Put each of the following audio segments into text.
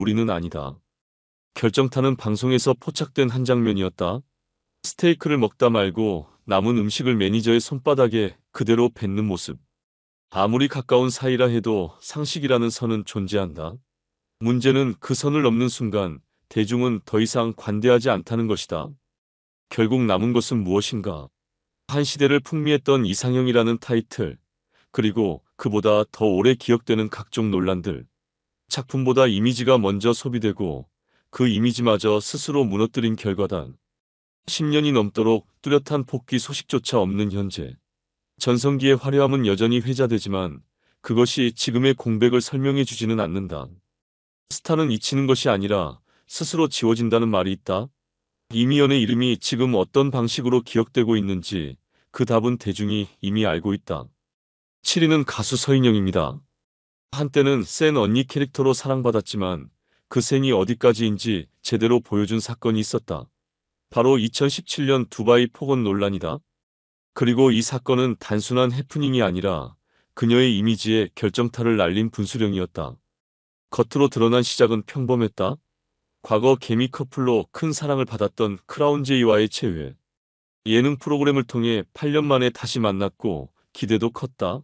우리는 아니다. 결정타는 방송에서 포착된 한 장면이었다. 스테이크를 먹다 말고 남은 음식을 매니저의 손바닥에 그대로 뱉는 모습. 아무리 가까운 사이라 해도 상식이라는 선은 존재한다. 문제는 그 선을 넘는 순간 대중은 더 이상 관대하지 않다는 것이다. 결국 남은 것은 무엇인가? 한 시대를 풍미했던 이상형이라는 타이틀, 그리고 그보다 더 오래 기억되는 각종 논란들. 작품보다 이미지가 먼저 소비되고 그 이미지마저 스스로 무너뜨린 결과다. 10년이 넘도록 뚜렷한 복귀 소식조차 없는 현재. 전성기의 화려함은 여전히 회자되지만 그것이 지금의 공백을 설명해 주지는 않는다. 스타는 잊히는 것이 아니라 스스로 지워진다는 말이 있다. 이미연의 이름이 지금 어떤 방식으로 기억되고 있는지 그 답은 대중이 이미 알고 있다. 7위는 가수 서인영입니다. 한때는 센 언니 캐릭터로 사랑받았지만 그 센이 어디까지인지 제대로 보여준 사건이 있었다. 바로 2017년 두바이 폭언 논란이다. 그리고 이 사건은 단순한 해프닝이 아니라 그녀의 이미지에 결정타를 날린 분수령이었다. 겉으로 드러난 시작은 평범했다. 과거 개미 커플로 큰 사랑을 받았던 크라운 제이와의 재회. 예능 프로그램을 통해 8년 만에 다시 만났고 기대도 컸다.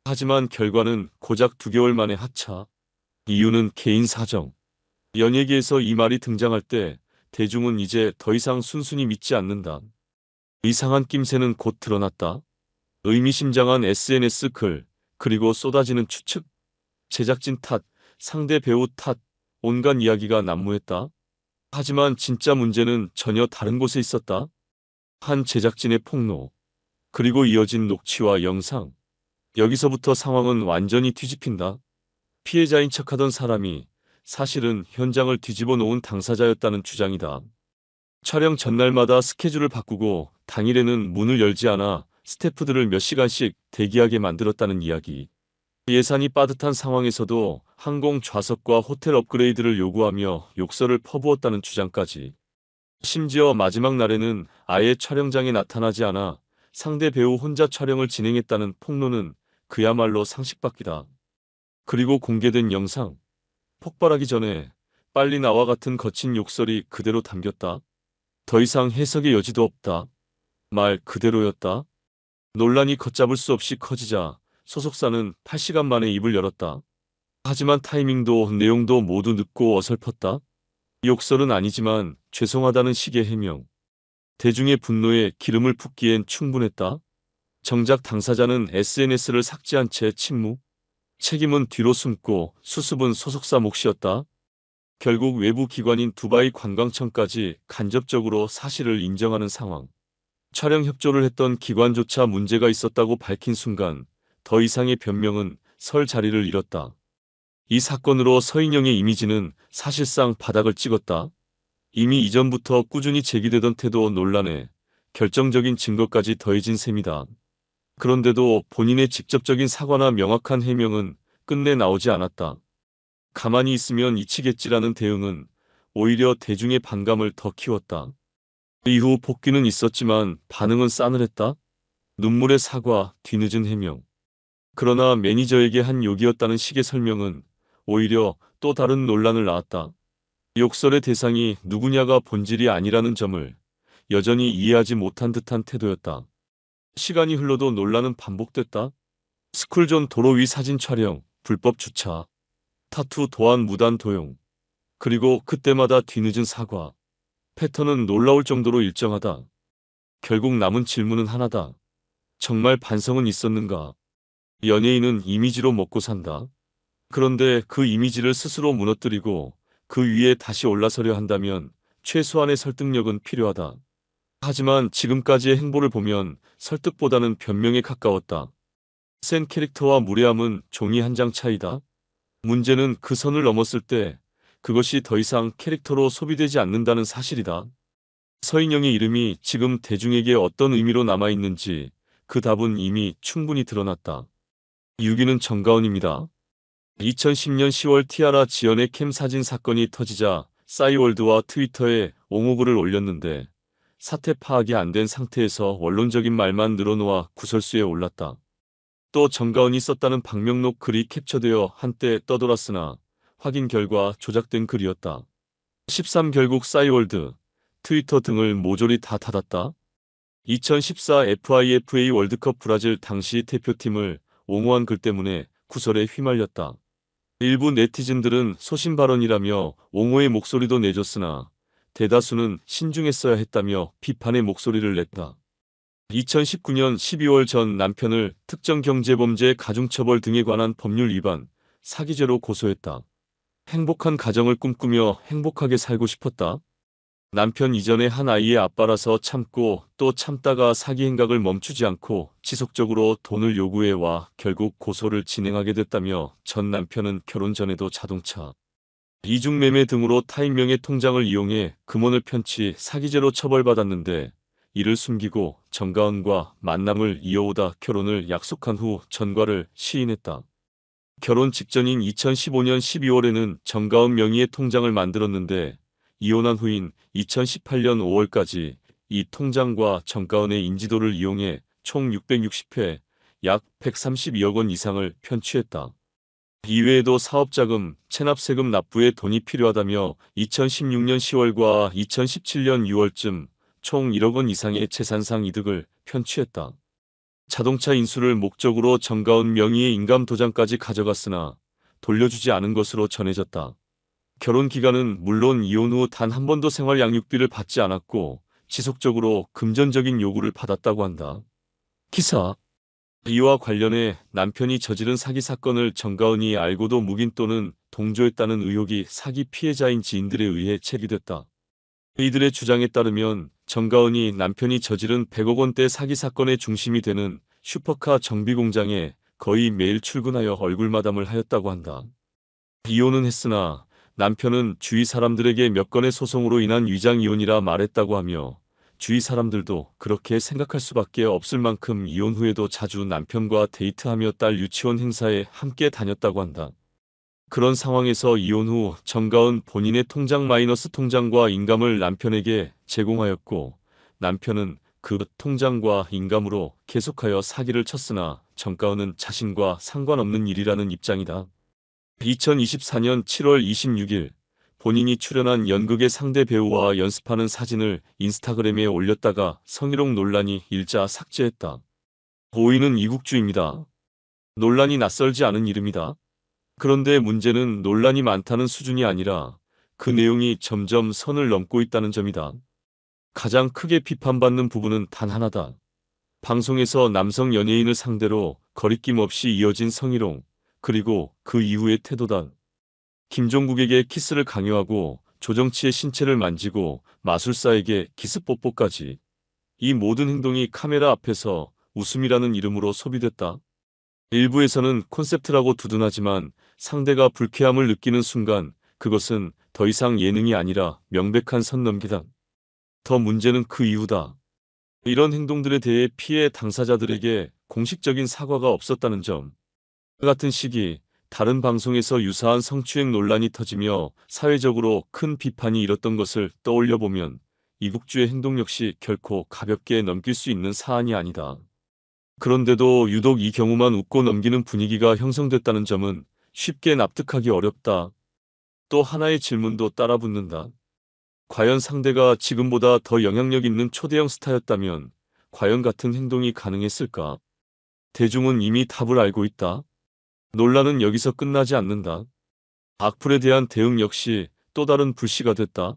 하지만 결과는 고작 2개월 만에 하차. 이유는 개인 사정. 연예계에서 이 말이 등장할 때 대중은 이제 더 이상 순순히 믿지 않는다. 이상한 낌새는 곧 드러났다. 의미심장한 SNS 글, 그리고 쏟아지는 추측. 제작진 탓, 상대 배우 탓, 온갖 이야기가 난무했다. 하지만 진짜 문제는 전혀 다른 곳에 있었다. 한 제작진의 폭로, 그리고 이어진 녹취와 영상. 여기서부터 상황은 완전히 뒤집힌다. 피해자인 척하던 사람이 사실은 현장을 뒤집어 놓은 당사자였다는 주장이다. 촬영 전날마다 스케줄을 바꾸고 당일에는 문을 열지 않아 스태프들을 몇 시간씩 대기하게 만들었다는 이야기. 예산이 빠듯한 상황에서도 항공 좌석과 호텔 업그레이드를 요구하며 욕설을 퍼부었다는 주장까지. 심지어 마지막 날에는 아예 촬영장에 나타나지 않아 상대 배우 혼자 촬영을 진행했다는 폭로는 그야말로 상식밖이다. 그리고 공개된 영상. 폭발하기 전에 빨리 나와 같은 거친 욕설이 그대로 담겼다. 더 이상 해석의 여지도 없다. 말 그대로였다. 논란이 걷잡을 수 없이 커지자 소속사는 8시간 만에 입을 열었다. 하지만 타이밍도 내용도 모두 늦고 어설펐다. 욕설은 아니지만 죄송하다는 식의 해명. 대중의 분노에 기름을 붓기엔 충분했다. 정작 당사자는 SNS를 삭제한 채 침묵. 책임은 뒤로 숨고 수습은 소속사 몫이었다. 결국 외부 기관인 두바이 관광청까지 간접적으로 사실을 인정하는 상황. 촬영 협조를 했던 기관조차 문제가 있었다고 밝힌 순간 더 이상의 변명은 설 자리를 잃었다. 이 사건으로 서인영의 이미지는 사실상 바닥을 찍었다. 이미 이전부터 꾸준히 제기되던 태도 논란에 결정적인 증거까지 더해진 셈이다. 그런데도 본인의 직접적인 사과나 명확한 해명은 끝내 나오지 않았다. 가만히 있으면 잊히겠지라는 대응은 오히려 대중의 반감을 더 키웠다. 이후 복귀는 있었지만 반응은 싸늘했다. 눈물의 사과, 뒤늦은 해명. 그러나 매니저에게 한 욕이었다는 식의 설명은 오히려 또 다른 논란을 낳았다. 욕설의 대상이 누구냐가 본질이 아니라는 점을 여전히 이해하지 못한 듯한 태도였다. 시간이 흘러도 논란은 반복됐다. 스쿨존 도로 위 사진 촬영, 불법 주차, 타투 도안 무단 도용, 그리고 그때마다 뒤늦은 사과. 패턴은 놀라울 정도로 일정하다. 결국 남은 질문은 하나다. 정말 반성은 있었는가? 연예인은 이미지로 먹고 산다. 그런데 그 이미지를 스스로 무너뜨리고 그 위에 다시 올라서려 한다면 최소한의 설득력은 필요하다. 하지만 지금까지의 행보를 보면 설득보다는 변명에 가까웠다. 센 캐릭터와 무례함은 종이 한 장 차이다. 문제는 그 선을 넘었을 때 그것이 더 이상 캐릭터로 소비되지 않는다는 사실이다. 서인영의 이름이 지금 대중에게 어떤 의미로 남아있는지 그 답은 이미 충분히 드러났다. 6위는 정가은입니다. 2010년 10월 티아라 지연의 캠 사진 사건이 터지자 싸이월드와 트위터에 옹호글을 올렸는데 사태 파악이 안 된 상태에서 원론적인 말만 늘어놓아 구설수에 올랐다. 또 정가은이 썼다는 방명록 글이 캡처되어 한때 떠돌았으나 확인 결과 조작된 글이었다. 13 결국 싸이월드, 트위터 등을 모조리 다 닫았다. 2014 FIFA 월드컵 브라질 당시 대표팀을 옹호한 글 때문에 구설에 휘말렸다. 일부 네티즌들은 소신 발언이라며 옹호의 목소리도 내줬으나 대다수는 신중했어야 했다며 비판의 목소리를 냈다. 2019년 12월 전 남편을 특정 경제범죄 가중처벌 등에 관한 법률 위반, 사기죄로 고소했다. 행복한 가정을 꿈꾸며 행복하게 살고 싶었다. 남편 이전에 한 아이의 아빠라서 참고 또 참다가 사기 행각을 멈추지 않고 지속적으로 돈을 요구해와 결국 고소를 진행하게 됐다며 전 남편은 결혼 전에도 자동차, 이중매매 등으로 타인명의 통장을 이용해 금원을 편취 사기죄로 처벌받았는데 이를 숨기고 정가은과 만남을 이어오다 결혼을 약속한 후 전과를 시인했다. 결혼 직전인 2015년 12월에는 정가은 명의의 통장을 만들었는데 이혼한 후인 2018년 5월까지 이 통장과 정가은의 인지도를 이용해 총 660회, 약 132억 원 이상을 편취했다. 이외에도 사업자금, 체납세금 납부에 돈이 필요하다며 2016년 10월과 2017년 6월쯤 총 1억 원 이상의 재산상 이득을 편취했다. 자동차 인수를 목적으로 정가은 명의의 인감도장까지 가져갔으나 돌려주지 않은 것으로 전해졌다. 결혼 기간은 물론 이혼 후 단 한 번도 생활 양육비를 받지 않았고 지속적으로 금전적인 요구를 받았다고 한다. 기사. 이와 관련해 남편이 저지른 사기 사건을 정가은이 알고도 묵인 또는 동조했다는 의혹이 사기 피해자인 지인들에 의해 제기됐다. 이들의 주장에 따르면 정가은이 남편이 저지른 100억 원대 사기 사건의 중심이 되는 슈퍼카 정비 공장에 거의 매일 출근하여 얼굴 마담을 하였다고 한다. 이혼은 했으나 남편은 주위 사람들에게 몇 건의 소송으로 인한 위장 이혼이라 말했다고 하며 주위 사람들도 그렇게 생각할 수밖에 없을 만큼 이혼 후에도 자주 남편과 데이트하며 딸 유치원 행사에 함께 다녔다고 한다. 그런 상황에서 이혼 후 정가은 본인의 통장 마이너스 통장과 인감을 남편에게 제공하였고 남편은 그 통장과 인감으로 계속하여 사기를 쳤으나 정가은은 자신과 상관없는 일이라는 입장이다. 2024년 7월 26일 본인이 출연한 연극의 상대 배우와 연습하는 사진을 인스타그램에 올렸다가 성희롱 논란이 일자 삭제했다. 고인은 이국주입니다. 논란이 낯설지 않은 이름이다. 그런데 문제는 논란이 많다는 수준이 아니라 그 내용이 점점 선을 넘고 있다는 점이다. 가장 크게 비판받는 부분은 단 하나다. 방송에서 남성 연예인을 상대로 거리낌 없이 이어진 성희롱, 그리고 그 이후의 태도다. 김종국에게 키스를 강요하고 조정치의 신체를 만지고 마술사에게 기습뽀뽀까지. 이 모든 행동이 카메라 앞에서 웃음이라는 이름으로 소비됐다. 일부에서는 콘셉트라고 두둔하지만 상대가 불쾌함을 느끼는 순간 그것은 더 이상 예능이 아니라 명백한 선 넘기다. 더 문제는 그 이유다. 이런 행동들에 대해 피해 당사자들에게 공식적인 사과가 없었다는 점. 같은 시기 다른 방송에서 유사한 성추행 논란이 터지며 사회적으로 큰 비판이 일었던 것을 떠올려보면 이국주의 행동 역시 결코 가볍게 넘길 수 있는 사안이 아니다. 그런데도 유독 이 경우만 웃고 넘기는 분위기가 형성됐다는 점은 쉽게 납득하기 어렵다. 또 하나의 질문도 따라 붙는다. 과연 상대가 지금보다 더 영향력 있는 초대형 스타였다면 과연 같은 행동이 가능했을까? 대중은 이미 답을 알고 있다. 논란은 여기서 끝나지 않는다. 악플에 대한 대응 역시 또 다른 불씨가 됐다.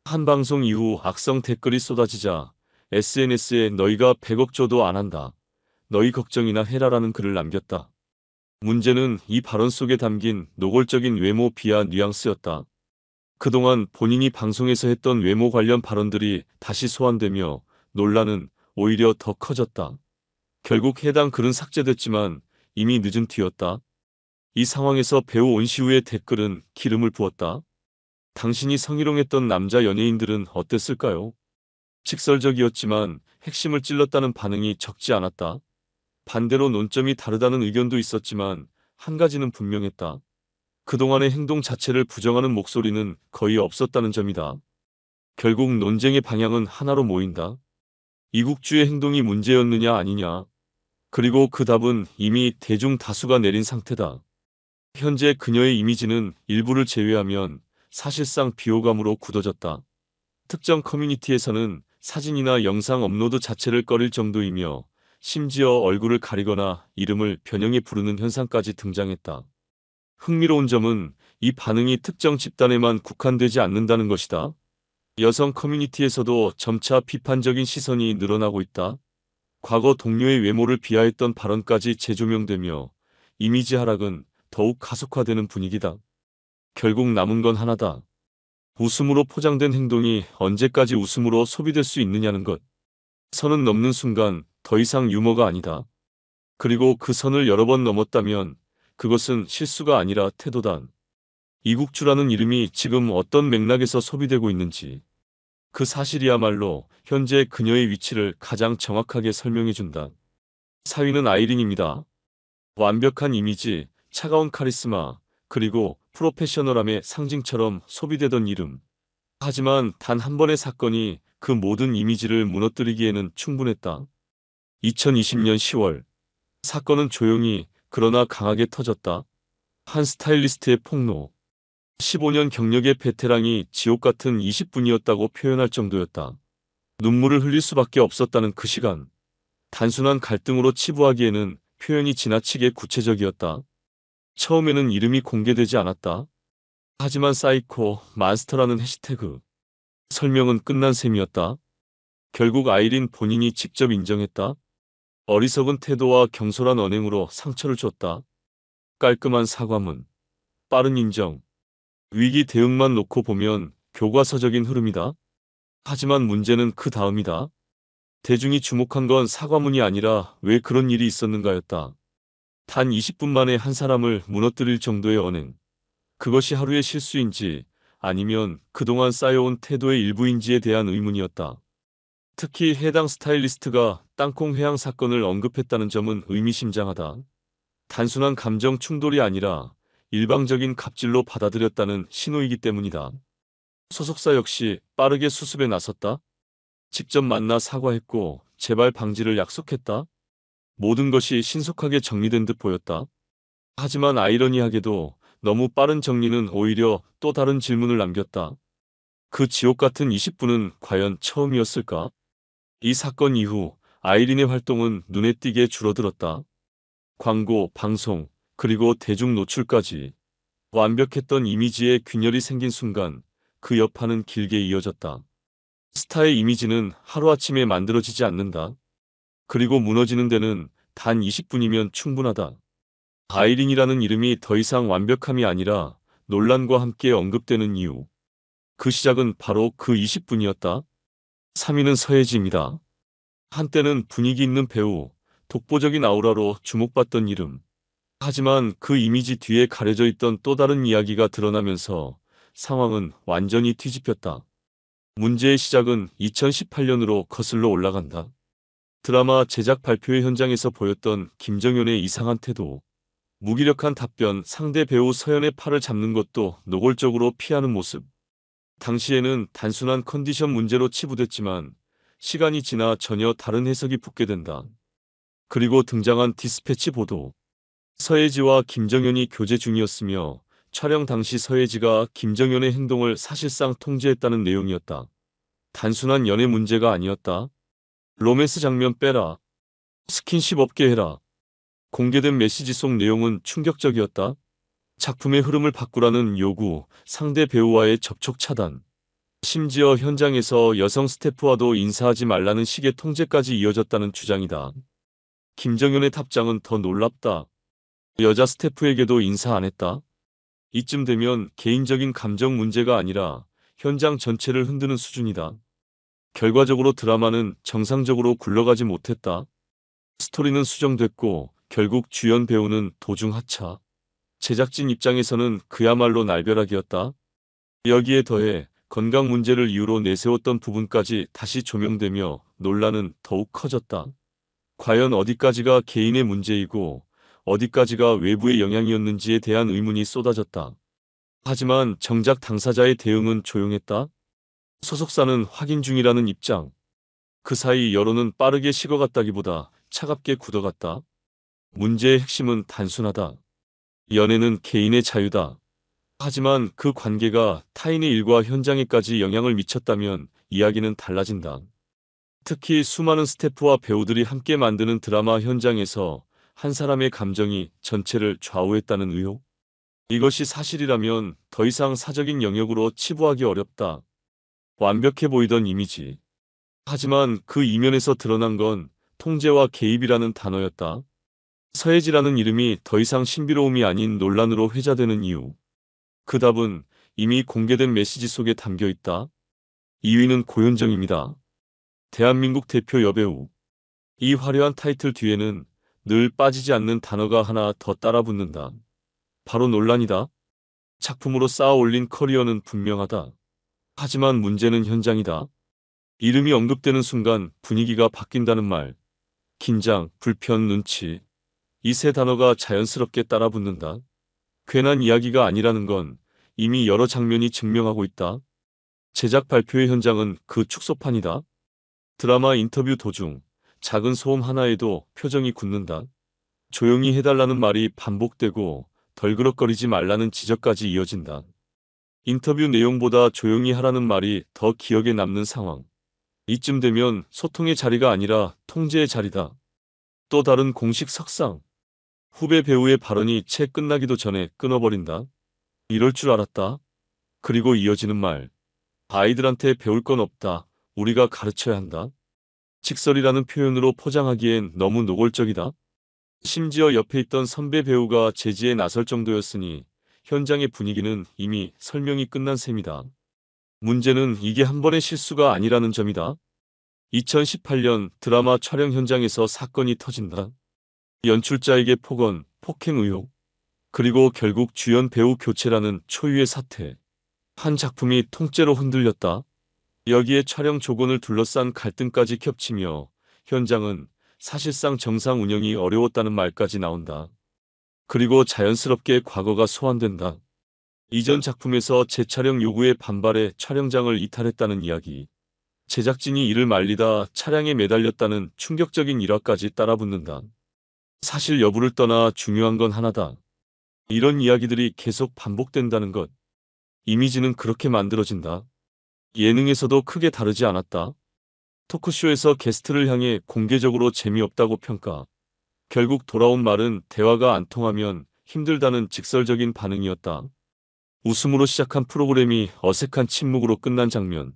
한 방송 이후 악성 댓글이 쏟아지자 SNS에 너희가 100억 줘도 안 한다. 너희 걱정이나 해라라는 글을 남겼다. 문제는 이 발언 속에 담긴 노골적인 외모 비하 뉘앙스였다. 그동안 본인이 방송에서 했던 외모 관련 발언들이 다시 소환되며 논란은 오히려 더 커졌다. 결국 해당 글은 삭제됐지만 이미 늦은 뒤였다. 이 상황에서 배우 온시우의 댓글은 기름을 부었다. 당신이 성희롱했던 남자 연예인들은 어땠을까요? 직설적이었지만 핵심을 찔렀다는 반응이 적지 않았다. 반대로 논점이 다르다는 의견도 있었지만 한 가지는 분명했다. 그동안의 행동 자체를 부정하는 목소리는 거의 없었다는 점이다. 결국 논쟁의 방향은 하나로 모인다. 이국주의 행동이 문제였느냐 아니냐. 그리고 그 답은 이미 대중 다수가 내린 상태다. 현재 그녀의 이미지는 일부를 제외하면 사실상 비호감으로 굳어졌다. 특정 커뮤니티에서는 사진이나 영상 업로드 자체를 꺼릴 정도이며 심지어 얼굴을 가리거나 이름을 변형해 부르는 현상까지 등장했다. 흥미로운 점은 이 반응이 특정 집단에만 국한되지 않는다는 것이다. 여성 커뮤니티에서도 점차 비판적인 시선이 늘어나고 있다. 과거 동료의 외모를 비하했던 발언까지 재조명되며 이미지 하락은 더욱 가속화되는 분위기다. 결국 남은 건 하나다. 웃음으로 포장된 행동이 언제까지 웃음으로 소비될 수 있느냐는 것. 선은 넘는 순간 더 이상 유머가 아니다. 그리고 그 선을 여러 번 넘었다면 그것은 실수가 아니라 태도다. 이국주라는 이름이 지금 어떤 맥락에서 소비되고 있는지 그 사실이야말로 현재 그녀의 위치를 가장 정확하게 설명해준다. 4위는 아이린입니다. 완벽한 이미지, 차가운 카리스마, 그리고 프로페셔널함의 상징처럼 소비되던 이름. 하지만 단 한 번의 사건이 그 모든 이미지를 무너뜨리기에는 충분했다. 2020년 10월. 사건은 조용히 그러나 강하게 터졌다. 한 스타일리스트의 폭로. 15년 경력의 베테랑이 지옥 같은 20분이었다고 표현할 정도였다. 눈물을 흘릴 수밖에 없었다는 그 시간. 단순한 갈등으로 치부하기에는 표현이 지나치게 구체적이었다. 처음에는 이름이 공개되지 않았다. 하지만 사이코 마스터라는 해시태그 설명은 끝난 셈이었다. 결국 아이린 본인이 직접 인정했다. 어리석은 태도와 경솔한 언행으로 상처를 줬다. 깔끔한 사과문, 빠른 인정, 위기 대응만 놓고 보면 교과서적인 흐름이다. 하지만 문제는 그 다음이다. 대중이 주목한 건 사과문이 아니라 왜 그런 일이 있었는가였다. 단 20분 만에 한 사람을 무너뜨릴 정도의 언행. 그것이 하루의 실수인지 아니면 그동안 쌓여온 태도의 일부인지에 대한 의문이었다. 특히 해당 스타일리스트가 땅콩 회항 사건을 언급했다는 점은 의미심장하다. 단순한 감정 충돌이 아니라 일방적인 갑질로 받아들였다는 신호이기 때문이다. 소속사 역시 빠르게 수습에 나섰다. 직접 만나 사과했고 재발 방지를 약속했다. 모든 것이 신속하게 정리된 듯 보였다. 하지만 아이러니하게도 너무 빠른 정리는 오히려 또 다른 질문을 남겼다. 그 지옥 같은 20분은 과연 처음이었을까? 이 사건 이후 아이린의 활동은 눈에 띄게 줄어들었다. 광고, 방송, 그리고 대중 노출까지 완벽했던 이미지에 균열이 생긴 순간 그 여파는 길게 이어졌다. 스타의 이미지는 하루아침에 만들어지지 않는다. 그리고 무너지는 데는 단 20분이면 충분하다. 아이린이라는 이름이 더 이상 완벽함이 아니라 논란과 함께 언급되는 이유. 그 시작은 바로 그 20분이었다. 3위는 서예지입니다. 한때는 분위기 있는 배우, 독보적인 아우라로 주목받던 이름. 하지만 그 이미지 뒤에 가려져 있던 또 다른 이야기가 드러나면서 상황은 완전히 뒤집혔다. 문제의 시작은 2018년으로 거슬러 올라간다. 드라마 제작 발표회 현장에서 보였던 김정현의 이상한 태도. 무기력한 답변, 상대 배우 서연의 팔을 잡는 것도 노골적으로 피하는 모습. 당시에는 단순한 컨디션 문제로 치부됐지만 시간이 지나 전혀 다른 해석이 붙게 된다. 그리고 등장한 디스패치 보도. 서예지와 김정현이 교제 중이었으며 촬영 당시 서예지가 김정현의 행동을 사실상 통제했다는 내용이었다. 단순한 연애 문제가 아니었다. 로맨스 장면 빼라. 스킨십 없게 해라. 공개된 메시지 속 내용은 충격적이었다. 작품의 흐름을 바꾸라는 요구, 상대 배우와의 접촉 차단. 심지어 현장에서 여성 스태프와도 인사하지 말라는 식의 통제까지 이어졌다는 주장이다. 김정현의 답장은 더 놀랍다. 여자 스태프에게도 인사 안 했다. 이쯤 되면 개인적인 감정 문제가 아니라 현장 전체를 흔드는 수준이다. 결과적으로 드라마는 정상적으로 굴러가지 못했다. 스토리는 수정됐고 결국 주연 배우는 도중 하차. 제작진 입장에서는 그야말로 날벼락이었다. 여기에 더해 건강 문제를 이유로 내세웠던 부분까지 다시 조명되며 논란은 더욱 커졌다. 과연 어디까지가 개인의 문제이고 어디까지가 외부의 영향이었는지에 대한 의문이 쏟아졌다. 하지만 정작 당사자의 대응은 조용했다. 소속사는 확인 중이라는 입장. 그 사이 여론은 빠르게 식어갔다기보다 차갑게 굳어갔다. 문제의 핵심은 단순하다. 연애는 개인의 자유다. 하지만 그 관계가 타인의 일과 현장에까지 영향을 미쳤다면 이야기는 달라진다. 특히 수많은 스태프와 배우들이 함께 만드는 드라마 현장에서 한 사람의 감정이 전체를 좌우했다는 의혹? 이것이 사실이라면 더 이상 사적인 영역으로 치부하기 어렵다. 완벽해 보이던 이미지. 하지만 그 이면에서 드러난 건 통제와 개입이라는 단어였다. 서예지라는 이름이 더 이상 신비로움이 아닌 논란으로 회자되는 이유. 그 답은 이미 공개된 메시지 속에 담겨 있다. 2위는 고현정입니다. 대한민국 대표 여배우. 이 화려한 타이틀 뒤에는 늘 빠지지 않는 단어가 하나 더 따라붙는다. 바로 논란이다. 작품으로 쌓아 올린 커리어는 분명하다. 하지만 문제는 현장이다. 이름이 언급되는 순간 분위기가 바뀐다는 말. 긴장, 불편, 눈치. 이 세 단어가 자연스럽게 따라붙는다. 괜한 이야기가 아니라는 건 이미 여러 장면이 증명하고 있다. 제작 발표의 현장은 그 축소판이다. 드라마 인터뷰 도중 작은 소음 하나에도 표정이 굳는다. 조용히 해달라는 말이 반복되고 덜그럭거리지 말라는 지적까지 이어진다. 인터뷰 내용보다 조용히 하라는 말이 더 기억에 남는 상황. 이쯤 되면 소통의 자리가 아니라 통제의 자리다. 또 다른 공식 석상. 후배 배우의 발언이 채 끝나기도 전에 끊어버린다. 이럴 줄 알았다. 그리고 이어지는 말. 아이들한테 배울 건 없다. 우리가 가르쳐야 한다. 직설이라는 표현으로 포장하기엔 너무 노골적이다. 심지어 옆에 있던 선배 배우가 제지에 나설 정도였으니 현장의 분위기는 이미 설명이 끝난 셈이다. 문제는 이게 한 번의 실수가 아니라는 점이다. 2018년 드라마 촬영 현장에서 사건이 터진다. 연출자에게 폭언, 폭행 의혹, 그리고 결국 주연 배우 교체라는 초유의 사태. 한 작품이 통째로 흔들렸다. 여기에 촬영 조건을 둘러싼 갈등까지 겹치며 현장은 사실상 정상 운영이 어려웠다는 말까지 나온다. 그리고 자연스럽게 과거가 소환된다. 이전 작품에서 재촬영 요구에 반발해 촬영장을 이탈했다는 이야기. 제작진이 이를 말리다 차량에 매달렸다는 충격적인 일화까지 따라붙는다. 사실 여부를 떠나 중요한 건 하나다. 이런 이야기들이 계속 반복된다는 것. 이미지는 그렇게 만들어진다. 예능에서도 크게 다르지 않았다. 토크쇼에서 게스트를 향해 공개적으로 재미없다고 평가. 결국 돌아온 말은 대화가 안 통하면 힘들다는 직설적인 반응이었다. 웃음으로 시작한 프로그램이 어색한 침묵으로 끝난 장면.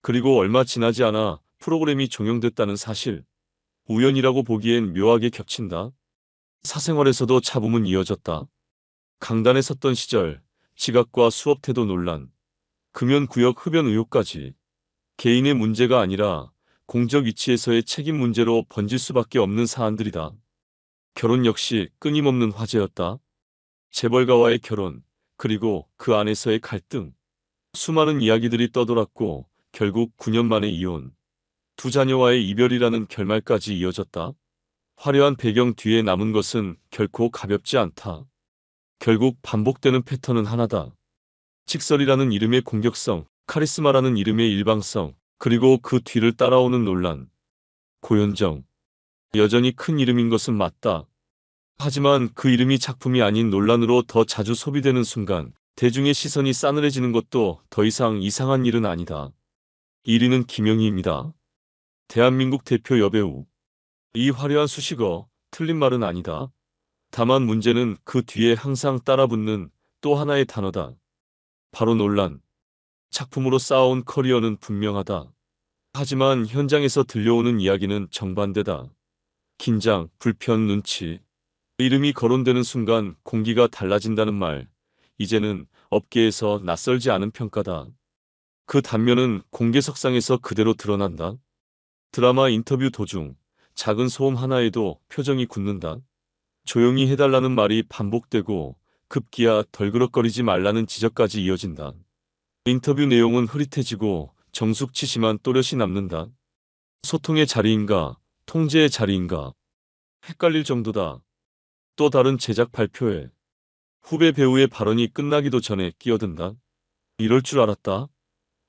그리고 얼마 지나지 않아 프로그램이 종영됐다는 사실. 우연이라고 보기엔 묘하게 겹친다. 사생활에서도 잡음은 이어졌다. 강단에 섰던 시절, 지각과 수업 태도 논란, 금연구역 흡연 의혹까지. 개인의 문제가 아니라 공적 위치에서의 책임 문제로 번질 수밖에 없는 사안들이다. 결혼 역시 끊임없는 화제였다. 재벌가와의 결혼, 그리고 그 안에서의 갈등. 수많은 이야기들이 떠돌았고 결국 9년 만에 이혼. 두 자녀와의 이별이라는 결말까지 이어졌다. 화려한 배경 뒤에 남은 것은 결코 가볍지 않다. 결국 반복되는 패턴은 하나다. 직설이라는 이름의 공격성, 카리스마라는 이름의 일방성, 그리고 그 뒤를 따라오는 논란. 고현정. 여전히 큰 이름인 것은 맞다. 하지만 그 이름이 작품이 아닌 논란으로 더 자주 소비되는 순간 대중의 시선이 싸늘해지는 것도 더 이상 이상한 일은 아니다. 1위는 김영희입니다. 대한민국 대표 여배우. 이 화려한 수식어, 틀린 말은 아니다. 다만 문제는 그 뒤에 항상 따라붙는 또 하나의 단어다. 바로 논란. 작품으로 쌓아온 커리어는 분명하다. 하지만 현장에서 들려오는 이야기는 정반대다. 긴장, 불편, 눈치. 이름이 거론되는 순간 공기가 달라진다는 말. 이제는 업계에서 낯설지 않은 평가다. 그 단면은 공개석상에서 그대로 드러난다. 드라마 인터뷰 도중 작은 소음 하나에도 표정이 굳는다. 조용히 해달라는 말이 반복되고 급기야 덜그럭거리지 말라는 지적까지 이어진다. 인터뷰 내용은 흐릿해지고 정숙치심한 또렷이 남는다. 소통의 자리인가, 통제의 자리인가. 헷갈릴 정도다. 또 다른 제작 발표회. 후배 배우의 발언이 끝나기도 전에 끼어든다. 이럴 줄 알았다.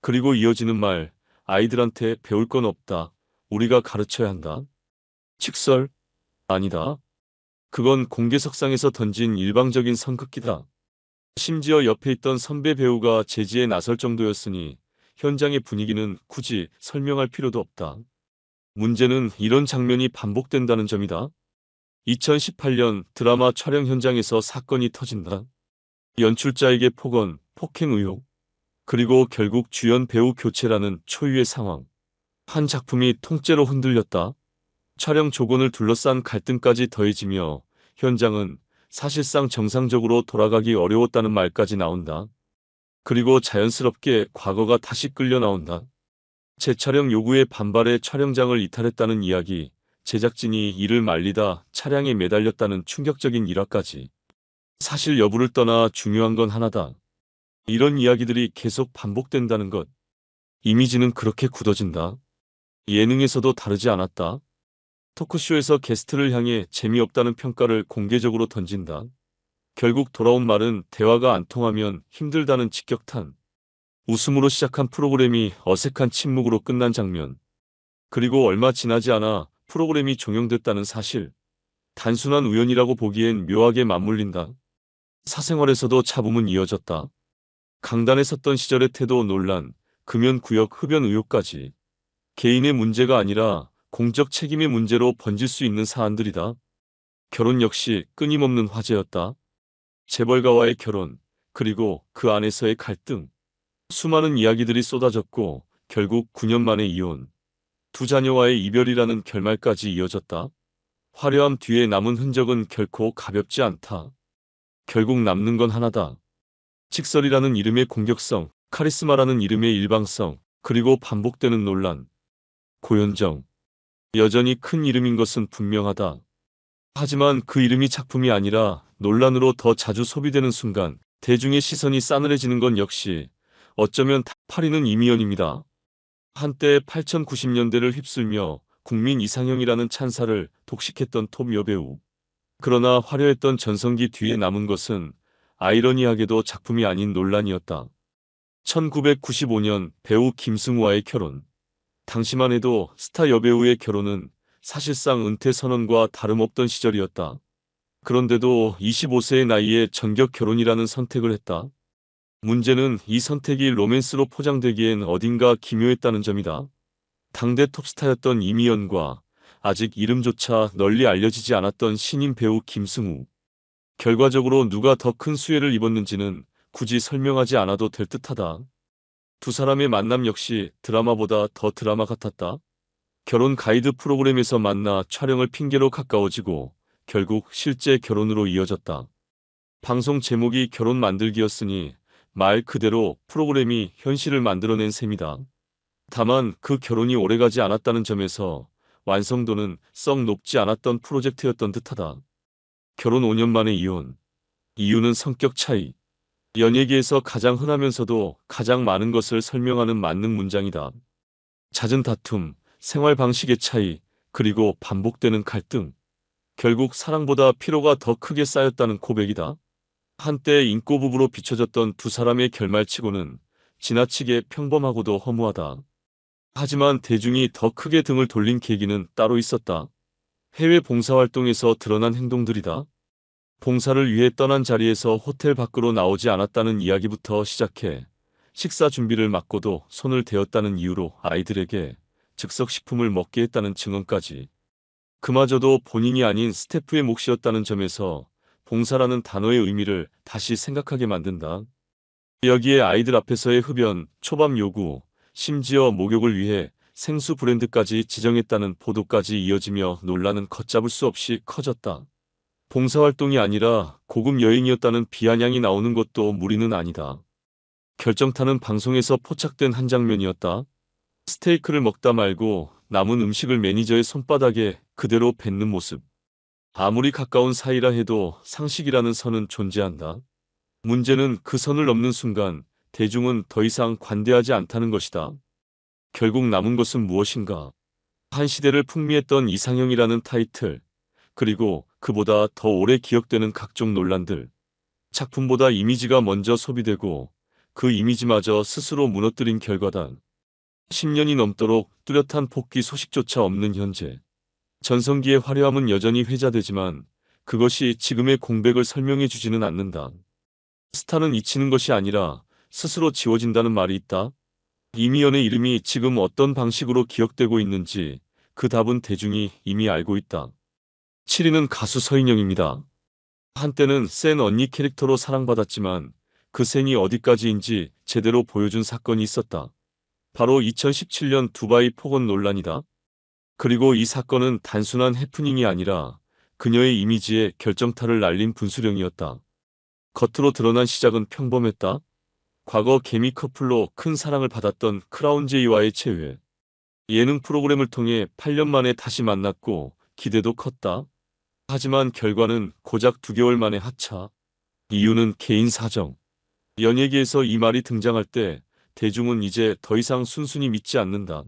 그리고 이어지는 말, 아이들한테 배울 건 없다. 우리가 가르쳐야 한다. 직설? 아니다. 그건 공개석상에서 던진 일방적인 선긋기다. 심지어 옆에 있던 선배 배우가 제지에 나설 정도였으니 현장의 분위기는 굳이 설명할 필요도 없다. 문제는 이런 장면이 반복된다는 점이다. 2018년 드라마 촬영 현장에서 사건이 터진다. 연출자에게 폭언, 폭행 의혹, 그리고 결국 주연 배우 교체라는 초유의 상황. 한 작품이 통째로 흔들렸다. 촬영 조건을 둘러싼 갈등까지 더해지며 현장은 사실상 정상적으로 돌아가기 어려웠다는 말까지 나온다. 그리고 자연스럽게 과거가 다시 끌려 나온다. 재촬영 요구에 반발해 촬영장을 이탈했다는 이야기, 제작진이 이를 말리다 차량에 매달렸다는 충격적인 일화까지. 사실 여부를 떠나 중요한 건 하나다. 이런 이야기들이 계속 반복된다는 것. 이미지는 그렇게 굳어진다. 예능에서도 다르지 않았다. 토크쇼에서 게스트를 향해 재미없다는 평가를 공개적으로 던진다. 결국 돌아온 말은 대화가 안 통하면 힘들다는 직격탄. 웃음으로 시작한 프로그램이 어색한 침묵으로 끝난 장면. 그리고 얼마 지나지 않아 프로그램이 종영됐다는 사실. 단순한 우연이라고 보기엔 묘하게 맞물린다. 사생활에서도 잡음은 이어졌다. 강단에 섰던 시절의 태도 논란, 금연구역 흡연 의혹까지. 개인의 문제가 아니라 공적 책임의 문제로 번질 수 있는 사안들이다. 결혼 역시 끊임없는 화제였다. 재벌가와의 결혼, 그리고 그 안에서의 갈등. 수많은 이야기들이 쏟아졌고 결국 9년 만에 이혼. 두 자녀와의 이별이라는 결말까지 이어졌다. 화려함 뒤에 남은 흔적은 결코 가볍지 않다. 결국 남는 건 하나다. 직설이라는 이름의 공격성, 카리스마라는 이름의 일방성, 그리고 반복되는 논란. 고현정. 여전히 큰 이름인 것은 분명하다. 하지만 그 이름이 작품이 아니라 논란으로 더 자주 소비되는 순간 대중의 시선이 싸늘해지는 건 역시 어쩌면 파리는 이미연입니다. 한때 8090년대를 휩쓸며 국민 이상형이라는 찬사를 독식했던 톱 여배우. 그러나 화려했던 전성기 뒤에 남은 것은 아이러니하게도 작품이 아닌 논란이었다. 1995년 배우 김승우와의 결혼. 당시만 해도 스타 여배우의 결혼은 사실상 은퇴 선언과 다름없던 시절이었다. 그런데도 25세의 나이에 전격 결혼이라는 선택을 했다. 문제는 이 선택이 로맨스로 포장되기엔 어딘가 기묘했다는 점이다. 당대 톱스타였던 이미연과 아직 이름조차 널리 알려지지 않았던 신인 배우 김승우. 결과적으로 누가 더 큰 수혜를 입었는지는 굳이 설명하지 않아도 될 듯하다. 두 사람의 만남 역시 드라마보다 더 드라마 같았다. 결혼 가이드 프로그램에서 만나 촬영을 핑계로 가까워지고 결국 실제 결혼으로 이어졌다. 방송 제목이 결혼 만들기였으니 말 그대로 프로그램이 현실을 만들어낸 셈이다. 다만 그 결혼이 오래가지 않았다는 점에서 완성도는 썩 높지 않았던 프로젝트였던 듯하다. 결혼 5년 만에 이혼. 이유는 성격 차이. 연예계에서 가장 흔하면서도 가장 많은 것을 설명하는 만능 문장이다. 잦은 다툼, 생활 방식의 차이, 그리고 반복되는 갈등. 결국 사랑보다 피로가 더 크게 쌓였다는 고백이다. 한때 인꼬 부부로 비춰졌던 두 사람의 결말치고는 지나치게 평범하고도 허무하다. 하지만 대중이 더 크게 등을 돌린 계기는 따로 있었다. 해외 봉사활동에서 드러난 행동들이다. 봉사를 위해 떠난 자리에서 호텔 밖으로 나오지 않았다는 이야기부터 시작해 식사 준비를 맡고도 손을 대었다는 이유로 아이들에게 즉석식품을 먹게 했다는 증언까지. 그마저도 본인이 아닌 스태프의 몫이었다는 점에서 봉사라는 단어의 의미를 다시 생각하게 만든다. 여기에 아이들 앞에서의 흡연, 초밥 요구, 심지어 목욕을 위해 생수 브랜드까지 지정했다는 보도까지 이어지며 논란은 걷잡을 수 없이 커졌다. 봉사활동이 아니라 고급 여행이었다는 비아냥이 나오는 것도 무리는 아니다. 결정타는 방송에서 포착된 한 장면이었다. 스테이크를 먹다 말고 남은 음식을 매니저의 손바닥에 그대로 뱉는 모습. 아무리 가까운 사이라 해도 상식이라는 선은 존재한다. 문제는 그 선을 넘는 순간 대중은 더 이상 관대하지 않다는 것이다. 결국 남은 것은 무엇인가? 한 시대를 풍미했던 이상형이라는 타이틀, 그리고 그보다 더 오래 기억되는 각종 논란들. 작품보다 이미지가 먼저 소비되고 그 이미지마저 스스로 무너뜨린 결과다. 10년이 넘도록 뚜렷한 복귀 소식조차 없는 현재. 전성기의 화려함은 여전히 회자되지만 그것이 지금의 공백을 설명해 주지는 않는다. 스타는 잊히는 것이 아니라 스스로 지워진다는 말이 있다. 이미연의 이름이 지금 어떤 방식으로 기억되고 있는지 그 답은 대중이 이미 알고 있다. 7위는 가수 서인영입니다. 한때는 센 언니 캐릭터로 사랑받았지만 그 센이 어디까지인지 제대로 보여준 사건이 있었다. 바로 2017년 두바이 폭언 논란이다. 그리고 이 사건은 단순한 해프닝이 아니라 그녀의 이미지에 결정타를 날린 분수령이었다. 겉으로 드러난 시작은 평범했다. 과거 개미 커플로 큰 사랑을 받았던 크라운 제이와의 재회. 예능 프로그램을 통해 8년 만에 다시 만났고 기대도 컸다. 하지만 결과는 고작 2개월 만에 하차. 이유는 개인 사정. 연예계에서 이 말이 등장할 때 대중은 이제 더 이상 순순히 믿지 않는다.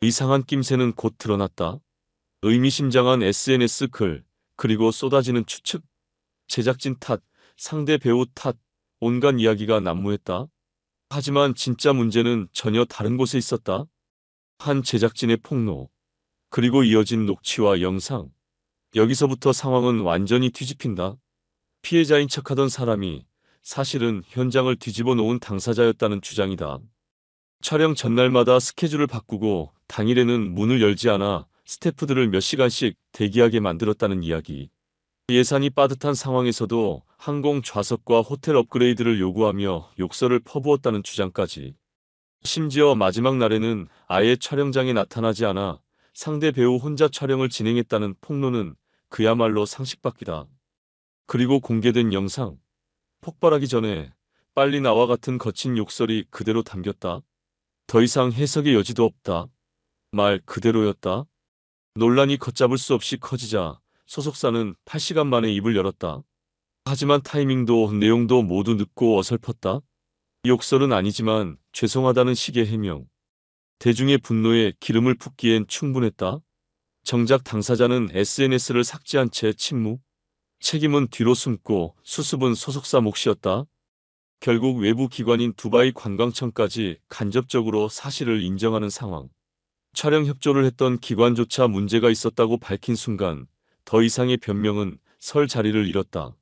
이상한 낌새는 곧 드러났다. 의미심장한 SNS 글, 그리고 쏟아지는 추측. 제작진 탓, 상대 배우 탓, 온갖 이야기가 난무했다. 하지만 진짜 문제는 전혀 다른 곳에 있었다. 한 제작진의 폭로, 그리고 이어진 녹취와 영상. 여기서부터 상황은 완전히 뒤집힌다. 피해자인 척하던 사람이 사실은 현장을 뒤집어 놓은 당사자였다는 주장이다. 촬영 전날마다 스케줄을 바꾸고 당일에는 문을 열지 않아 스태프들을 몇 시간씩 대기하게 만들었다는 이야기. 예산이 빠듯한 상황에서도 항공 좌석과 호텔 업그레이드를 요구하며 욕설을 퍼부었다는 주장까지. 심지어 마지막 날에는 아예 촬영장에 나타나지 않아 상대 배우 혼자 촬영을 진행했다는 폭로는 그야말로 상식밖이다. 그리고 공개된 영상. 폭발하기 전에 빨리 나와 같은 거친 욕설이 그대로 담겼다. 더 이상 해석의 여지도 없다. 말 그대로였다. 논란이 걷잡을 수 없이 커지자 소속사는 8시간 만에 입을 열었다. 하지만 타이밍도 내용도 모두 늦고 어설펐다. 욕설은 아니지만 죄송하다는 식의 해명. 대중의 분노에 기름을 붓기엔 충분했다. 정작 당사자는 SNS를 삭제한 채 침묵. 책임은 뒤로 숨고 수습은 소속사 몫이었다. 결국 외부 기관인 두바이 관광청까지 간접적으로 사실을 인정하는 상황. 촬영 협조를 했던 기관조차 문제가 있었다고 밝힌 순간 더 이상의 변명은 설 자리를 잃었다.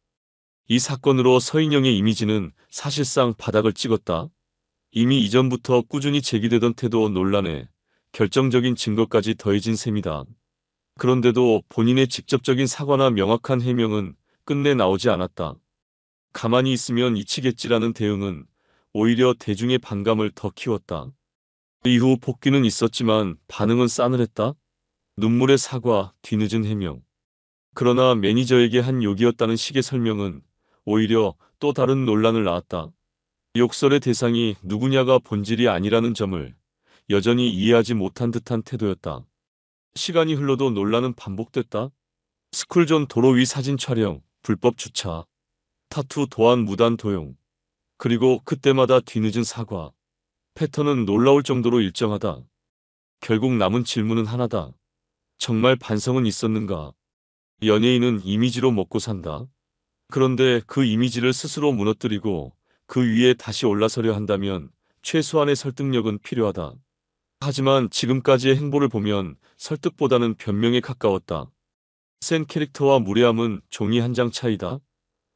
이 사건으로 서인영의 이미지는 사실상 바닥을 찍었다. 이미 이전부터 꾸준히 제기되던 태도 논란에 결정적인 증거까지 더해진 셈이다. 그런데도 본인의 직접적인 사과나 명확한 해명은 끝내 나오지 않았다. 가만히 있으면 잊히겠지라는 대응은 오히려 대중의 반감을 더 키웠다. 이후 복귀는 있었지만 반응은 싸늘했다. 눈물의 사과, 뒤늦은 해명. 그러나 매니저에게 한 욕이었다는 식의 설명은 오히려 또 다른 논란을 낳았다. 욕설의 대상이 누구냐가 본질이 아니라는 점을 여전히 이해하지 못한 듯한 태도였다. 시간이 흘러도 논란은 반복됐다. 스쿨존 도로 위 사진 촬영, 불법 주차, 타투 도안 무단 도용, 그리고 그때마다 뒤늦은 사과. 패턴은 놀라울 정도로 일정하다. 결국 남은 질문은 하나다. 정말 반성은 있었는가? 연예인은 이미지로 먹고 산다. 그런데 그 이미지를 스스로 무너뜨리고 그 위에 다시 올라서려 한다면 최소한의 설득력은 필요하다. 하지만 지금까지의 행보를 보면 설득보다는 변명에 가까웠다. 센 캐릭터와 무례함은 종이 한 장 차이다.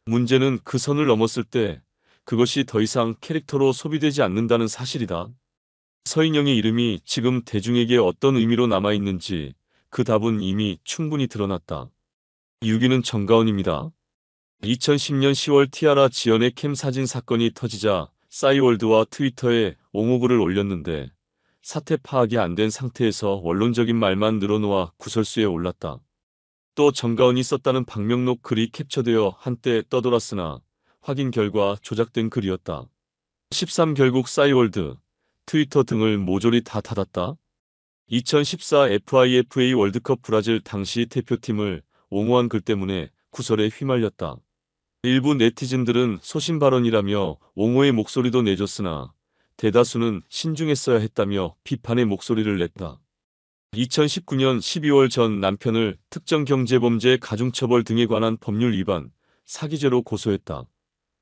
문제는 그 선을 넘었을 때 그것이 더 이상 캐릭터로 소비되지 않는다는 사실이다. 서인영의 이름이 지금 대중에게 어떤 의미로 남아있는지 그 답은 이미 충분히 드러났다. 6위는 정가은입니다. 2010년 10월 티아라 지연의 캠 사진 사건이 터지자 싸이월드와 트위터에 옹호글을 올렸는데 사태 파악이 안 된 상태에서 원론적인 말만 늘어놓아 구설수에 올랐다. 또 정가은이 썼다는 박명록 글이 캡처되어 한때 떠돌았으나 확인 결과 조작된 글이었다. 13 결국 싸이월드, 트위터 등을 모조리 다 닫았다. 2014 FIFA 월드컵 브라질 당시 대표팀을 옹호한 글 때문에 구설에 휘말렸다. 일부 네티즌들은 소신 발언이라며 옹호의 목소리도 내줬으나 대다수는 신중했어야 했다며 비판의 목소리를 냈다. 2019년 12월 전 남편을 특정 경제범죄 가중처벌 등에 관한 법률 위반, 사기죄로 고소했다.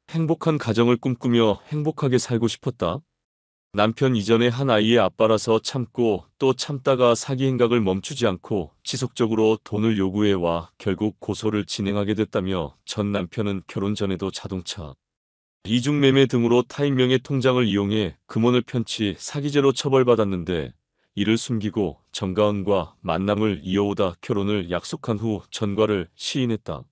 행복한 가정을 꿈꾸며 행복하게 살고 싶었다. 남편 이전에 한 아이의 아빠라서 참고 또 참다가 사기 행각을 멈추지 않고 지속적으로 돈을 요구해와 결국 고소를 진행하게 됐다며 전 남편은 결혼 전에도 자동차, 이중매매 등으로 타인명의 통장을 이용해 금원을 편취 사기죄로 처벌받았는데 이를 숨기고 정가은과 만남을 이어오다 결혼을 약속한 후 전과를 시인했다.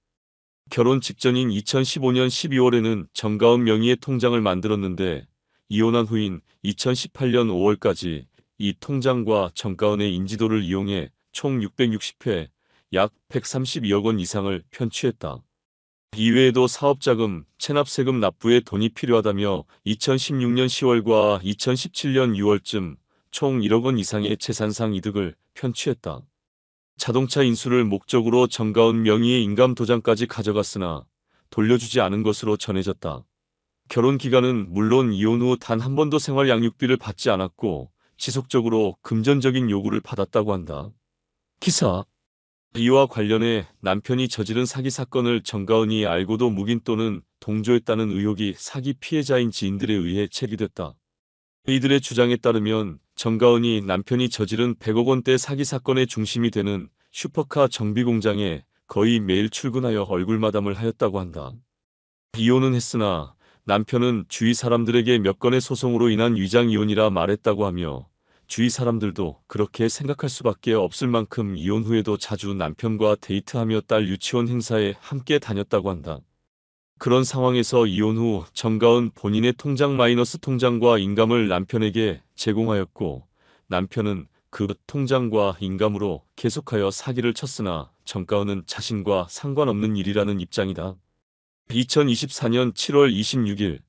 결혼 직전인 2015년 12월에는 정가은 명의의 통장을 만들었는데 이혼한 후인 2018년 5월까지 이 통장과 정가은의 인지도를 이용해 총 660회 약 132억 원 이상을 편취했다. 이외에도 사업자금, 체납세금 납부에 돈이 필요하다며 2016년 10월과 2017년 6월쯤 총 1억 원 이상의 재산상 이득을 편취했다. 자동차 인수를 목적으로 정가은 명의의 인감도장까지 가져갔으나 돌려주지 않은 것으로 전해졌다. 결혼 기간은 물론 이혼 후 단 한 번도 생활 양육비를 받지 않았고 지속적으로 금전적인 요구를 받았다고 한다. 기사 이와 관련해 남편이 저지른 사기 사건을 정가은이 알고도 묵인 또는 동조했다는 의혹이 사기 피해자인 지인들에 의해 제기됐다. 이들의 주장에 따르면 정가은이 남편이 저지른 100억 원대 사기 사건의 중심이 되는 슈퍼카 정비 공장에 거의 매일 출근하여 얼굴 마담을 하였다고 한다. 이혼은 했으나 남편은 주위 사람들에게 몇 건의 소송으로 인한 위장 이혼이라 말했다고 하며 주위 사람들도 그렇게 생각할 수밖에 없을 만큼 이혼 후에도 자주 남편과 데이트하며 딸 유치원 행사에 함께 다녔다고 한다. 그런 상황에서 이혼 후 정가은 본인의 통장 마이너스 통장과 인감을 남편에게 제공하였고 남편은 그 통장과 인감으로 계속하여 사기를 쳤으나 정가은은 자신과 상관없는 일이라는 입장이다. 2024년 7월 26일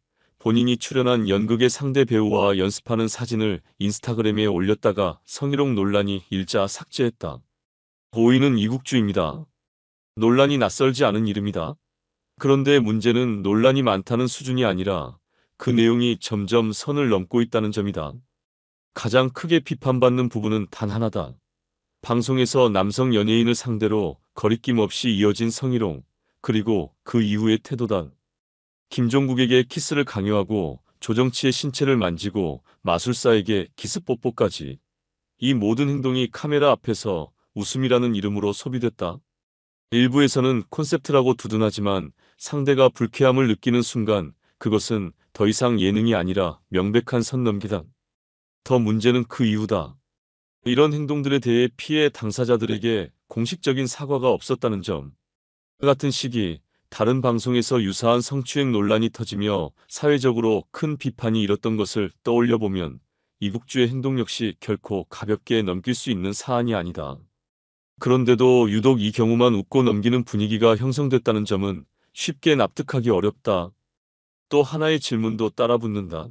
본인이 출연한 연극의 상대 배우와 연습하는 사진을 인스타그램에 올렸다가 성희롱 논란이 일자 삭제했다. 보이는 이국주입니다. 논란이 낯설지 않은 이름이다. 그런데 문제는 논란이 많다는 수준이 아니라 그 내용이 점점 선을 넘고 있다는 점이다. 가장 크게 비판받는 부분은 단 하나다. 방송에서 남성 연예인을 상대로 거리낌 없이 이어진 성희롱, 그리고 그 이후의 태도다. 김종국에게 키스를 강요하고 조정치의 신체를 만지고 마술사에게 키스뽀뽀까지. 이 모든 행동이 카메라 앞에서 웃음이라는 이름으로 소비됐다. 일부에서는 콘셉트라고 두둔하지만 상대가 불쾌함을 느끼는 순간 그것은 더 이상 예능이 아니라 명백한 선 넘기다. 더 문제는 그 이유다. 이런 행동들에 대해 피해 당사자들에게 공식적인 사과가 없었다는 점. 같은 시기 다른 방송에서 유사한 성추행 논란이 터지며 사회적으로 큰 비판이 일었던 것을 떠올려보면 이국주의 행동 역시 결코 가볍게 넘길 수 있는 사안이 아니다. 그런데도 유독 이 경우만 웃고 넘기는 분위기가 형성됐다는 점은 쉽게 납득하기 어렵다. 또 하나의 질문도 따라붙는다.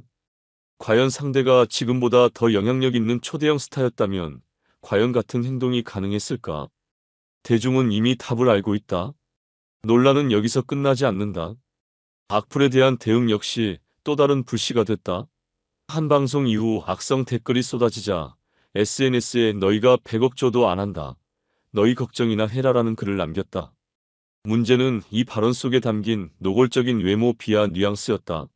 과연 상대가 지금보다 더 영향력 있는 초대형 스타였다면 과연 같은 행동이 가능했을까? 대중은 이미 답을 알고 있다. 논란은 여기서 끝나지 않는다. 악플에 대한 대응 역시 또 다른 불씨가 됐다. 한 방송 이후 악성 댓글이 쏟아지자 SNS에 너희가 100억 줘도 안 한다. 너희 걱정이나 해라라는 글을 남겼다. 문제는 이 발언 속에 담긴 노골적인 외모 비하 뉘앙스였다.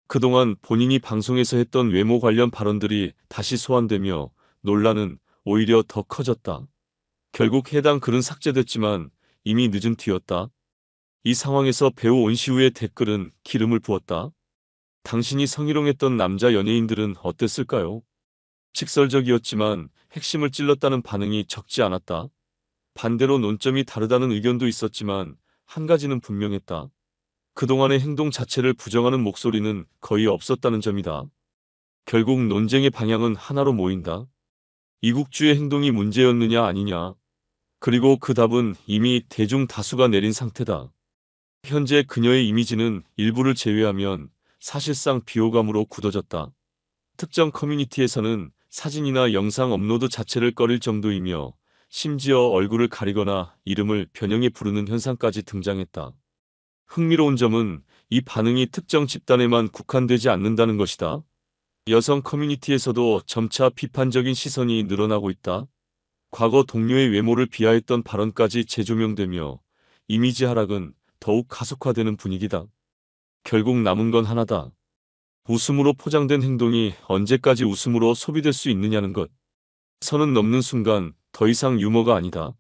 그동안 본인이 방송에서 했던 외모 관련 발언들이 다시 소환되며 논란은 오히려 더 커졌다. 결국 해당 글은 삭제됐지만 이미 늦은 뒤였다. 이 상황에서 배우 온시우의 댓글은 기름을 부었다. 당신이 성희롱했던 남자 연예인들은 어땠을까요? 직설적이었지만 핵심을 찔렀다는 반응이 적지 않았다. 반대로 논점이 다르다는 의견도 있었지만 한 가지는 분명했다. 그동안의 행동 자체를 부정하는 목소리는 거의 없었다는 점이다. 결국 논쟁의 방향은 하나로 모인다. 이국주의 행동이 문제였느냐 아니냐. 그리고 그 답은 이미 대중 다수가 내린 상태다. 현재 그녀의 이미지는 일부를 제외하면 사실상 비호감으로 굳어졌다. 특정 커뮤니티에서는 사진이나 영상 업로드 자체를 꺼릴 정도이며 심지어 얼굴을 가리거나 이름을 변형해 부르는 현상까지 등장했다. 흥미로운 점은 이 반응이 특정 집단에만 국한되지 않는다는 것이다. 여성 커뮤니티에서도 점차 비판적인 시선이 늘어나고 있다. 과거 동료의 외모를 비하했던 발언까지 재조명되며 이미지 하락은 더욱 가속화되는 분위기다. 결국 남은 건 하나다. 웃음으로 포장된 행동이 언제까지 웃음으로 소비될 수 있느냐는 것. 선은 넘는 순간 더 이상 유머가 아니다.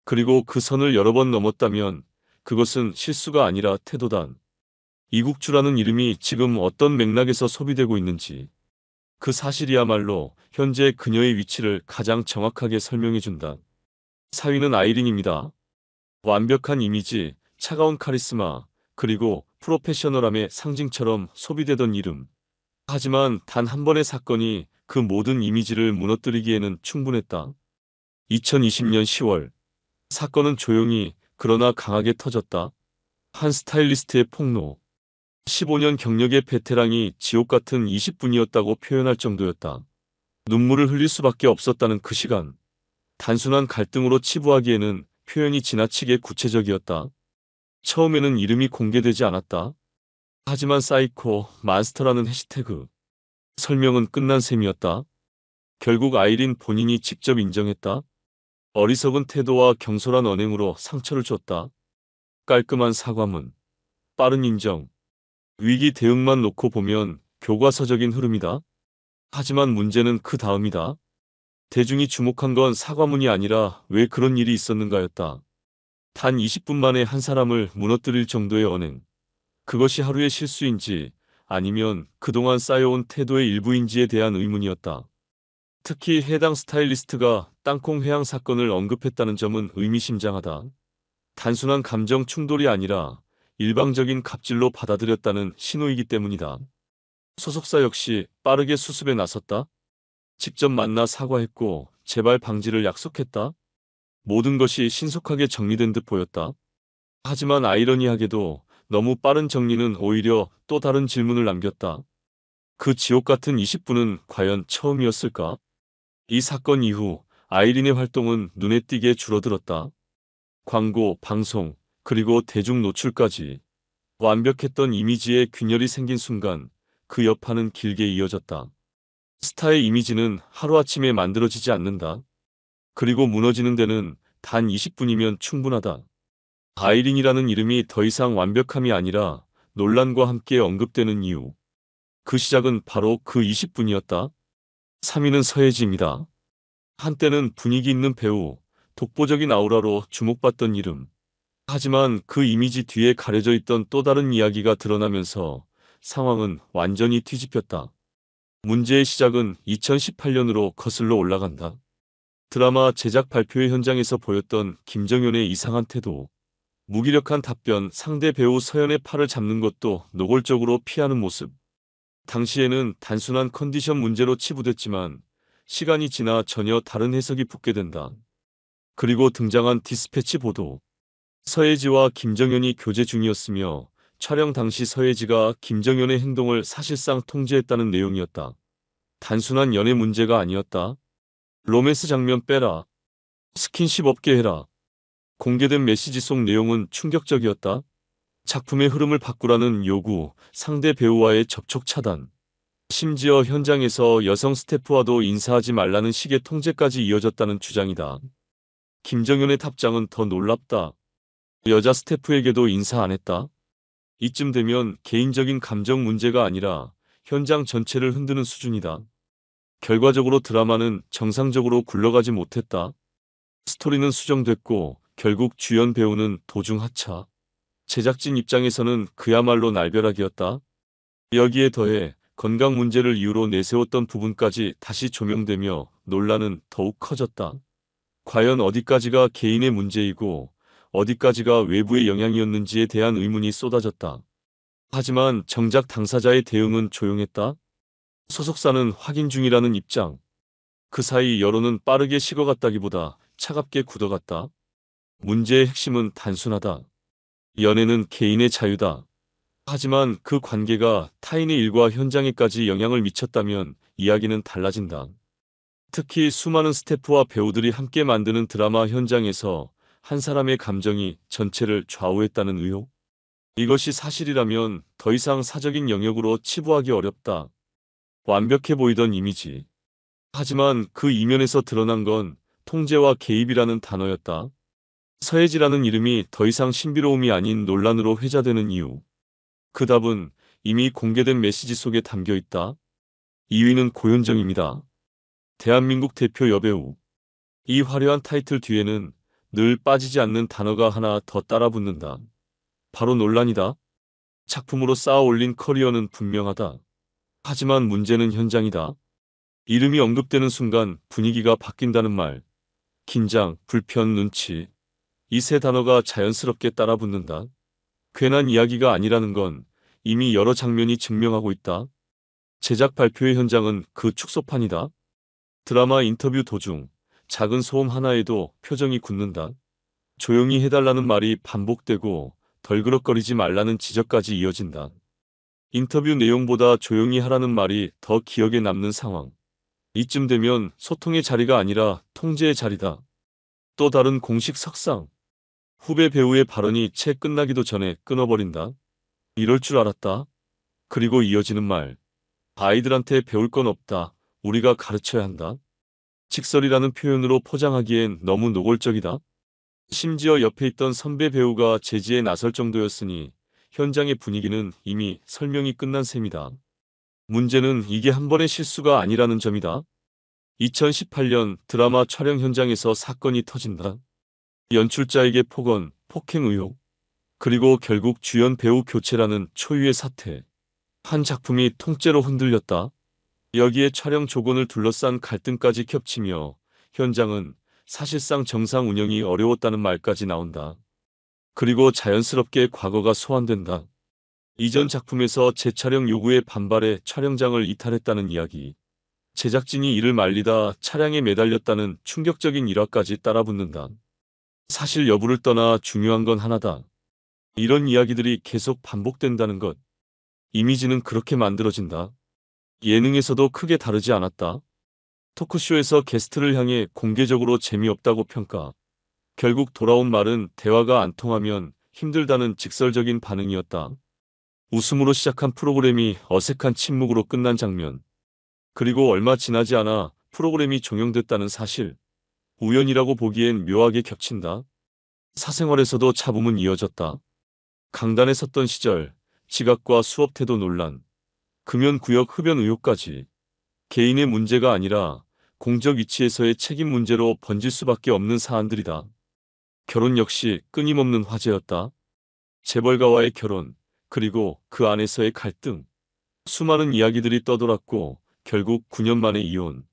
그리고 그 선을 여러 번 넘었다면 그것은 실수가 아니라 태도다. 이국주라는 이름이 지금 어떤 맥락에서 소비되고 있는지 그 사실이야말로 현재 그녀의 위치를 가장 정확하게 설명해준다. 4위는 아이린입니다. 완벽한 이미지, 차가운 카리스마, 그리고 프로페셔널함의 상징처럼 소비되던 이름. 하지만 단 한 번의 사건이 그 모든 이미지를 무너뜨리기에는 충분했다. 2020년 10월, 사건은 조용히 그러나 강하게 터졌다. 한 스타일리스트의 폭로. 15년 경력의 베테랑이 지옥 같은 20분이었다고 표현할 정도였다. 눈물을 흘릴 수밖에 없었다는 그 시간. 단순한 갈등으로 치부하기에는 표현이 지나치게 구체적이었다. 처음에는 이름이 공개되지 않았다. 하지만 사이코 만스터라는 해시태그 설명은 끝난 셈이었다. 결국 아이린 본인이 직접 인정했다. 어리석은 태도와 경솔한 언행으로 상처를 줬다. 깔끔한 사과문, 빠른 인정, 위기 대응만 놓고 보면 교과서적인 흐름이다. 하지만 문제는 그 다음이다. 대중이 주목한 건 사과문이 아니라 왜 그런 일이 있었는가였다. 단 20분 만에 한 사람을 무너뜨릴 정도의 언행. 그것이 하루의 실수인지 아니면 그동안 쌓여온 태도의 일부인지에 대한 의문이었다. 특히 해당 스타일리스트가 땅콩 회항 사건을 언급했다는 점은 의미심장하다. 단순한 감정 충돌이 아니라 일방적인 갑질로 받아들였다는 신호이기 때문이다. 소속사 역시 빠르게 수습에 나섰다. 직접 만나 사과했고 재발 방지를 약속했다. 모든 것이 신속하게 정리된 듯 보였다. 하지만 아이러니하게도 너무 빠른 정리는 오히려 또 다른 질문을 남겼다. 그 지옥 같은 20분은 과연 처음이었을까? 이 사건 이후 아이린의 활동은 눈에 띄게 줄어들었다. 광고, 방송, 그리고 대중 노출까지 완벽했던 이미지에 균열이 생긴 순간 그 여파는 길게 이어졌다. 스타의 이미지는 하루아침에 만들어지지 않는다. 그리고 무너지는 데는 단 20분이면 충분하다. 아이린이라는 이름이 더 이상 완벽함이 아니라 논란과 함께 언급되는 이유. 그 시작은 바로 그 20분이었다. 3위는 서예지입니다. 한때는 분위기 있는 배우, 독보적인 아우라로 주목받던 이름. 하지만 그 이미지 뒤에 가려져 있던 또 다른 이야기가 드러나면서 상황은 완전히 뒤집혔다. 문제의 시작은 2018년으로 거슬러 올라간다. 드라마 제작 발표회 현장에서 보였던 김정현의 이상한 태도. 무기력한 답변, 상대 배우 서연의 팔을 잡는 것도 노골적으로 피하는 모습. 당시에는 단순한 컨디션 문제로 치부됐지만 시간이 지나 전혀 다른 해석이 붙게 된다. 그리고 등장한 디스패치 보도. 서예지와 김정현이 교제 중이었으며 촬영 당시 서예지가 김정현의 행동을 사실상 통제했다는 내용이었다. 단순한 연애 문제가 아니었다. 로맨스 장면 빼라. 스킨십 없게 해라. 공개된 메시지 속 내용은 충격적이었다. 작품의 흐름을 바꾸라는 요구, 상대 배우와의 접촉 차단. 심지어 현장에서 여성 스태프와도 인사하지 말라는 식의 통제까지 이어졌다는 주장이다. 김정현의 답장은 더 놀랍다. 여자 스태프에게도 인사 안 했다. 이쯤 되면 개인적인 감정 문제가 아니라 현장 전체를 흔드는 수준이다. 결과적으로 드라마는 정상적으로 굴러가지 못했다. 스토리는 수정됐고 결국 주연 배우는 도중 하차. 제작진 입장에서는 그야말로 날벼락이었다. 여기에 더해 건강 문제를 이유로 내세웠던 부분까지 다시 조명되며 논란은 더욱 커졌다. 과연 어디까지가 개인의 문제이고 어디까지가 외부의 영향이었는지에 대한 의문이 쏟아졌다. 하지만 정작 당사자의 대응은 조용했다. 소속사는 확인 중이라는 입장. 그 사이 여론은 빠르게 식어갔다기보다 차갑게 굳어갔다. 문제의 핵심은 단순하다. 연애는 개인의 자유다. 하지만 그 관계가 타인의 일과 현장에까지 영향을 미쳤다면 이야기는 달라진다. 특히 수많은 스태프와 배우들이 함께 만드는 드라마 현장에서 한 사람의 감정이 전체를 좌우했다는 의혹? 이것이 사실이라면 더 이상 사적인 영역으로 치부하기 어렵다. 완벽해 보이던 이미지. 하지만 그 이면에서 드러난 건 통제와 개입이라는 단어였다. 서예지라는 이름이 더 이상 신비로움이 아닌 논란으로 회자되는 이유. 그 답은 이미 공개된 메시지 속에 담겨 있다. 2위는 고현정입니다. 대한민국 대표 여배우. 이 화려한 타이틀 뒤에는 늘 빠지지 않는 단어가 하나 더 따라붙는다. 바로 논란이다. 작품으로 쌓아 올린 커리어는 분명하다. 하지만 문제는 현장이다. 이름이 언급되는 순간 분위기가 바뀐다는 말. 긴장, 불편, 눈치. 이 세 단어가 자연스럽게 따라붙는다. 괜한 이야기가 아니라는 건 이미 여러 장면이 증명하고 있다. 제작 발표의 현장은 그 축소판이다. 드라마 인터뷰 도중 작은 소음 하나에도 표정이 굳는다. 조용히 해달라는 말이 반복되고 덜그럭거리지 말라는 지적까지 이어진다. 인터뷰 내용보다 조용히 하라는 말이 더 기억에 남는 상황. 이쯤 되면 소통의 자리가 아니라 통제의 자리다. 또 다른 공식 석상. 후배 배우의 발언이 채 끝나기도 전에 끊어버린다. 이럴 줄 알았다. 그리고 이어지는 말. 아이들한테 배울 건 없다. 우리가 가르쳐야 한다. 직설이라는 표현으로 포장하기엔 너무 노골적이다. 심지어 옆에 있던 선배 배우가 제지에 나설 정도였으니 현장의 분위기는 이미 설명이 끝난 셈이다. 문제는 이게 한 번의 실수가 아니라는 점이다. 2018년 드라마 촬영 현장에서 사건이 터진다. 연출자에게 폭언, 폭행 의혹, 그리고 결국 주연 배우 교체라는 초유의 사태. 한 작품이 통째로 흔들렸다. 여기에 촬영 조건을 둘러싼 갈등까지 겹치며 현장은 사실상 정상 운영이 어려웠다는 말까지 나온다. 그리고 자연스럽게 과거가 소환된다. 이전 작품에서 재촬영 요구에 반발해 촬영장을 이탈했다는 이야기. 제작진이 이를 말리다 차량에 매달렸다는 충격적인 일화까지 따라붙는다. 사실 여부를 떠나 중요한 건 하나다. 이런 이야기들이 계속 반복된다는 것. 이미지는 그렇게 만들어진다. 예능에서도 크게 다르지 않았다. 토크쇼에서 게스트를 향해 공개적으로 재미없다고 평가. 결국 돌아온 말은 대화가 안 통하면 힘들다는 직설적인 반응이었다. 웃음으로 시작한 프로그램이 어색한 침묵으로 끝난 장면. 그리고 얼마 지나지 않아 프로그램이 종영됐다는 사실. 우연이라고 보기엔 묘하게 겹친다. 사생활에서도 잡음은 이어졌다. 강단에 섰던 시절, 지각과 수업 태도 논란, 금연구역 흡연 의혹까지. 개인의 문제가 아니라 공적 위치에서의 책임 문제로 번질 수밖에 없는 사안들이다. 결혼 역시 끊임없는 화제였다. 재벌가와의 결혼, 그리고 그 안에서의 갈등. 수많은 이야기들이 떠돌았고 결국 9년 만에 이혼.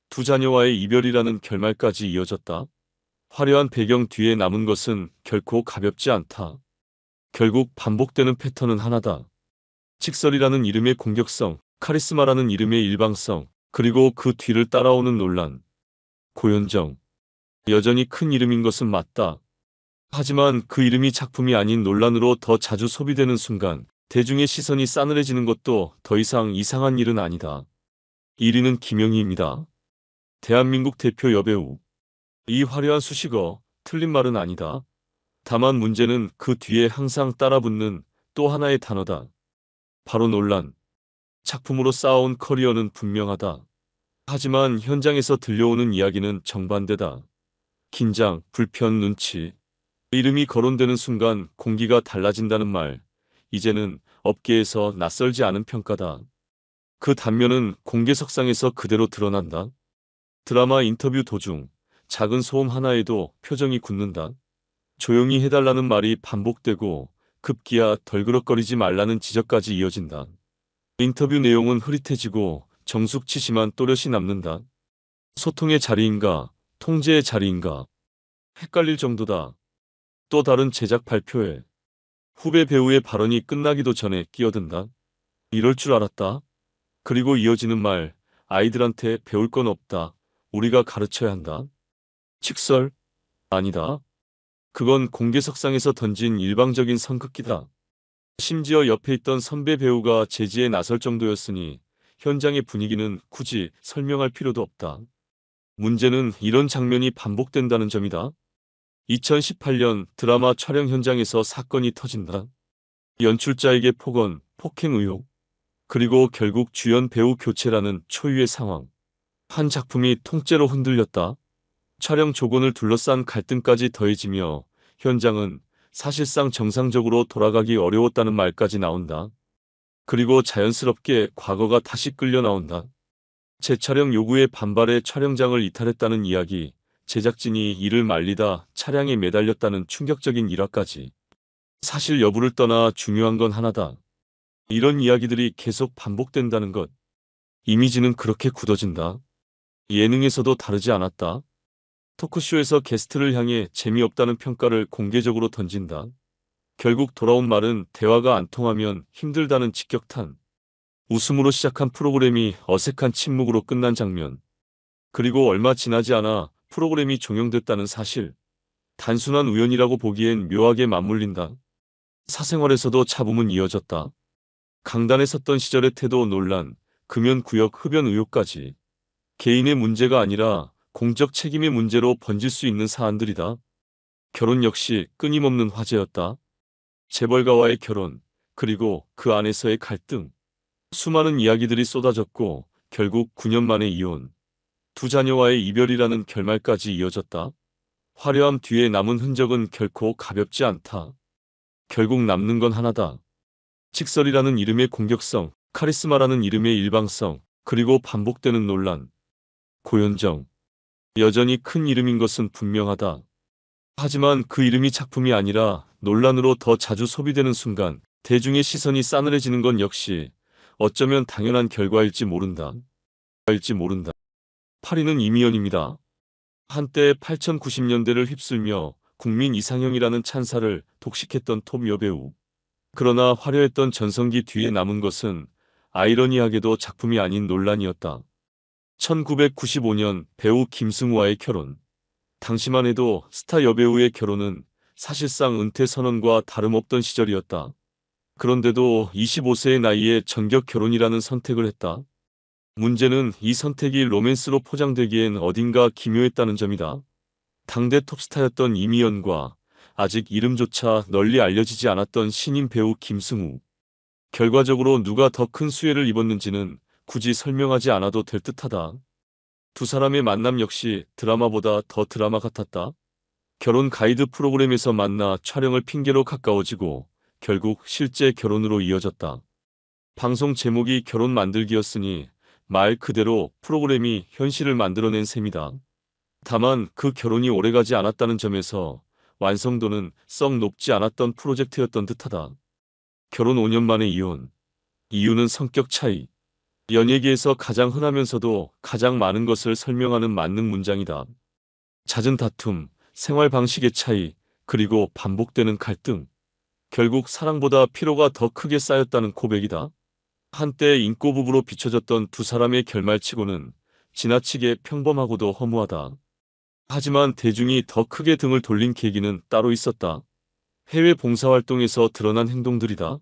두 자녀와의 이별이라는 결말까지 이어졌다. 화려한 배경 뒤에 남은 것은 결코 가볍지 않다. 결국 반복되는 패턴은 하나다. 직설이라는 이름의 공격성, 카리스마라는 이름의 일방성, 그리고 그 뒤를 따라오는 논란. 고현정. 여전히 큰 이름인 것은 맞다. 하지만 그 이름이 작품이 아닌 논란으로 더 자주 소비되는 순간 대중의 시선이 싸늘해지는 것도 더 이상 이상한 일은 아니다. 1위는 김영희입니다. 대한민국 대표 여배우. 이 화려한 수식어, 틀린 말은 아니다. 다만 문제는 그 뒤에 항상 따라붙는 또 하나의 단어다. 바로 논란. 작품으로 쌓아온 커리어는 분명하다. 하지만 현장에서 들려오는 이야기는 정반대다. 긴장, 불편, 눈치. 이름이 거론되는 순간 공기가 달라진다는 말. 이제는 업계에서 낯설지 않은 평가다. 그 단면은 공개석상에서 그대로 드러난다. 드라마 인터뷰 도중 작은 소음 하나에도 표정이 굳는다. 조용히 해달라는 말이 반복되고 급기야 덜그럭거리지 말라는 지적까지 이어진다. 인터뷰 내용은 흐릿해지고 정숙치심한 또렷이 남는다. 소통의 자리인가, 통제의 자리인가. 헷갈릴 정도다. 또 다른 제작 발표에 후배 배우의 발언이 끝나기도 전에 끼어든다. 이럴 줄 알았다. 그리고 이어지는 말, 아이들한테 배울 건 없다. 우리가 가르쳐야 한다. 직설? 아니다. 그건 공개석상에서 던진 일방적인 선긋기다. 심지어 옆에 있던 선배 배우가 제지에 나설 정도였으니 현장의 분위기는 굳이 설명할 필요도 없다. 문제는 이런 장면이 반복된다는 점이다. 2018년 드라마 촬영 현장에서 사건이 터진다. 연출자에게 폭언, 폭행 의혹, 그리고 결국 주연 배우 교체라는 초유의 상황. 한 작품이 통째로 흔들렸다. 촬영 조건을 둘러싼 갈등까지 더해지며 현장은 사실상 정상적으로 돌아가기 어려웠다는 말까지 나온다. 그리고 자연스럽게 과거가 다시 끌려 나온다. 재촬영 요구에 반발해 촬영장을 이탈했다는 이야기, 제작진이 이를 말리다 차량에 매달렸다는 충격적인 일화까지. 사실 여부를 떠나 중요한 건 하나다. 이런 이야기들이 계속 반복된다는 것. 이미지는 그렇게 굳어진다. 예능에서도 다르지 않았다. 토크쇼에서 게스트를 향해 재미없다는 평가를 공개적으로 던진다. 결국 돌아온 말은 대화가 안 통하면 힘들다는 직격탄. 웃음으로 시작한 프로그램이 어색한 침묵으로 끝난 장면. 그리고 얼마 지나지 않아 프로그램이 종영됐다는 사실. 단순한 우연이라고 보기엔 묘하게 맞물린다. 사생활에서도 잡음은 이어졌다. 강단에 섰던 시절의 태도 논란, 금연구역 흡연 의혹까지. 개인의 문제가 아니라 공적 책임의 문제로 번질 수 있는 사안들이다. 결혼 역시 끊임없는 화제였다. 재벌가와의 결혼, 그리고 그 안에서의 갈등. 수많은 이야기들이 쏟아졌고 결국 9년 만에 이혼. 두 자녀와의 이별이라는 결말까지 이어졌다. 화려함 뒤에 남은 흔적은 결코 가볍지 않다. 결국 남는 건 하나다. 직설이라는 이름의 공격성, 카리스마라는 이름의 일방성, 그리고 반복되는 논란. 고현정. 여전히 큰 이름인 것은 분명하다. 하지만 그 이름이 작품이 아니라 논란으로 더 자주 소비되는 순간 대중의 시선이 싸늘해지는 건 역시 어쩌면 당연한 결과일지 모른다. 8위는 이미연입니다. 한때 8090년대를 휩쓸며 국민 이상형이라는 찬사를 독식했던 톱 여배우. 그러나 화려했던 전성기 뒤에 남은 것은 아이러니하게도 작품이 아닌 논란이었다. 1995년 배우 김승우와의 결혼. 당시만 해도 스타 여배우의 결혼은 사실상 은퇴 선언과 다름없던 시절이었다. 그런데도 25세의 나이에 전격 결혼이라는 선택을 했다. 문제는 이 선택이 로맨스로 포장되기엔 어딘가 기묘했다는 점이다. 당대 톱스타였던 이미연과 아직 이름조차 널리 알려지지 않았던 신인 배우 김승우. 결과적으로 누가 더 큰 수혜를 입었는지는 굳이 설명하지 않아도 될 듯하다. 두 사람의 만남 역시 드라마보다 더 드라마 같았다. 결혼 가이드 프로그램에서 만나 촬영을 핑계로 가까워지고 결국 실제 결혼으로 이어졌다. 방송 제목이 결혼 만들기였으니 말 그대로 프로그램이 현실을 만들어낸 셈이다. 다만 그 결혼이 오래가지 않았다는 점에서 완성도는 썩 높지 않았던 프로젝트였던 듯하다. 결혼 5년 만에 이혼. 이유는 성격 차이. 연예계에서 가장 흔하면서도 가장 많은 것을 설명하는 만능 문장이다. 잦은 다툼, 생활 방식의 차이, 그리고 반복되는 갈등. 결국 사랑보다 피로가 더 크게 쌓였다는 고백이다. 한때 인꼬부부로 비춰졌던 두 사람의 결말치고는 지나치게 평범하고도 허무하다. 하지만 대중이 더 크게 등을 돌린 계기는 따로 있었다. 해외 봉사활동에서 드러난 행동들이다.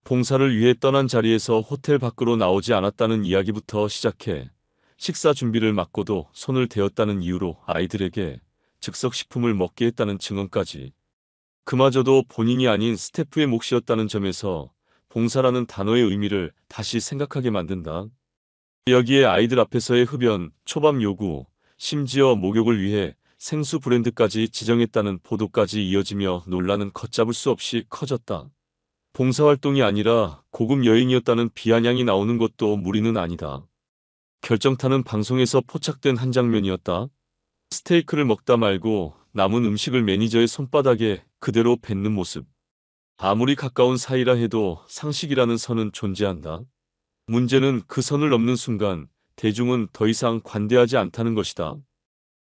봉사를 위해 떠난 자리에서 호텔 밖으로 나오지 않았다는 이야기부터 시작해 식사 준비를 맡고도 손을 대었다는 이유로 아이들에게 즉석식품을 먹게 했다는 증언까지. 그마저도 본인이 아닌 스태프의 몫이었다는 점에서 봉사라는 단어의 의미를 다시 생각하게 만든다. 여기에 아이들 앞에서의 흡연, 초밥 요구, 심지어 목욕을 위해 생수 브랜드까지 지정했다는 보도까지 이어지며 논란은 걷잡을 수 없이 커졌다. 봉사활동이 아니라 고급 여행이었다는 비아냥이 나오는 것도 무리는 아니다. 결정타는 방송에서 포착된 한 장면이었다. 스테이크를 먹다 말고 남은 음식을 매니저의 손바닥에 그대로 뱉는 모습. 아무리 가까운 사이라 해도 상식이라는 선은 존재한다. 문제는 그 선을 넘는 순간 대중은 더 이상 관대하지 않다는 것이다.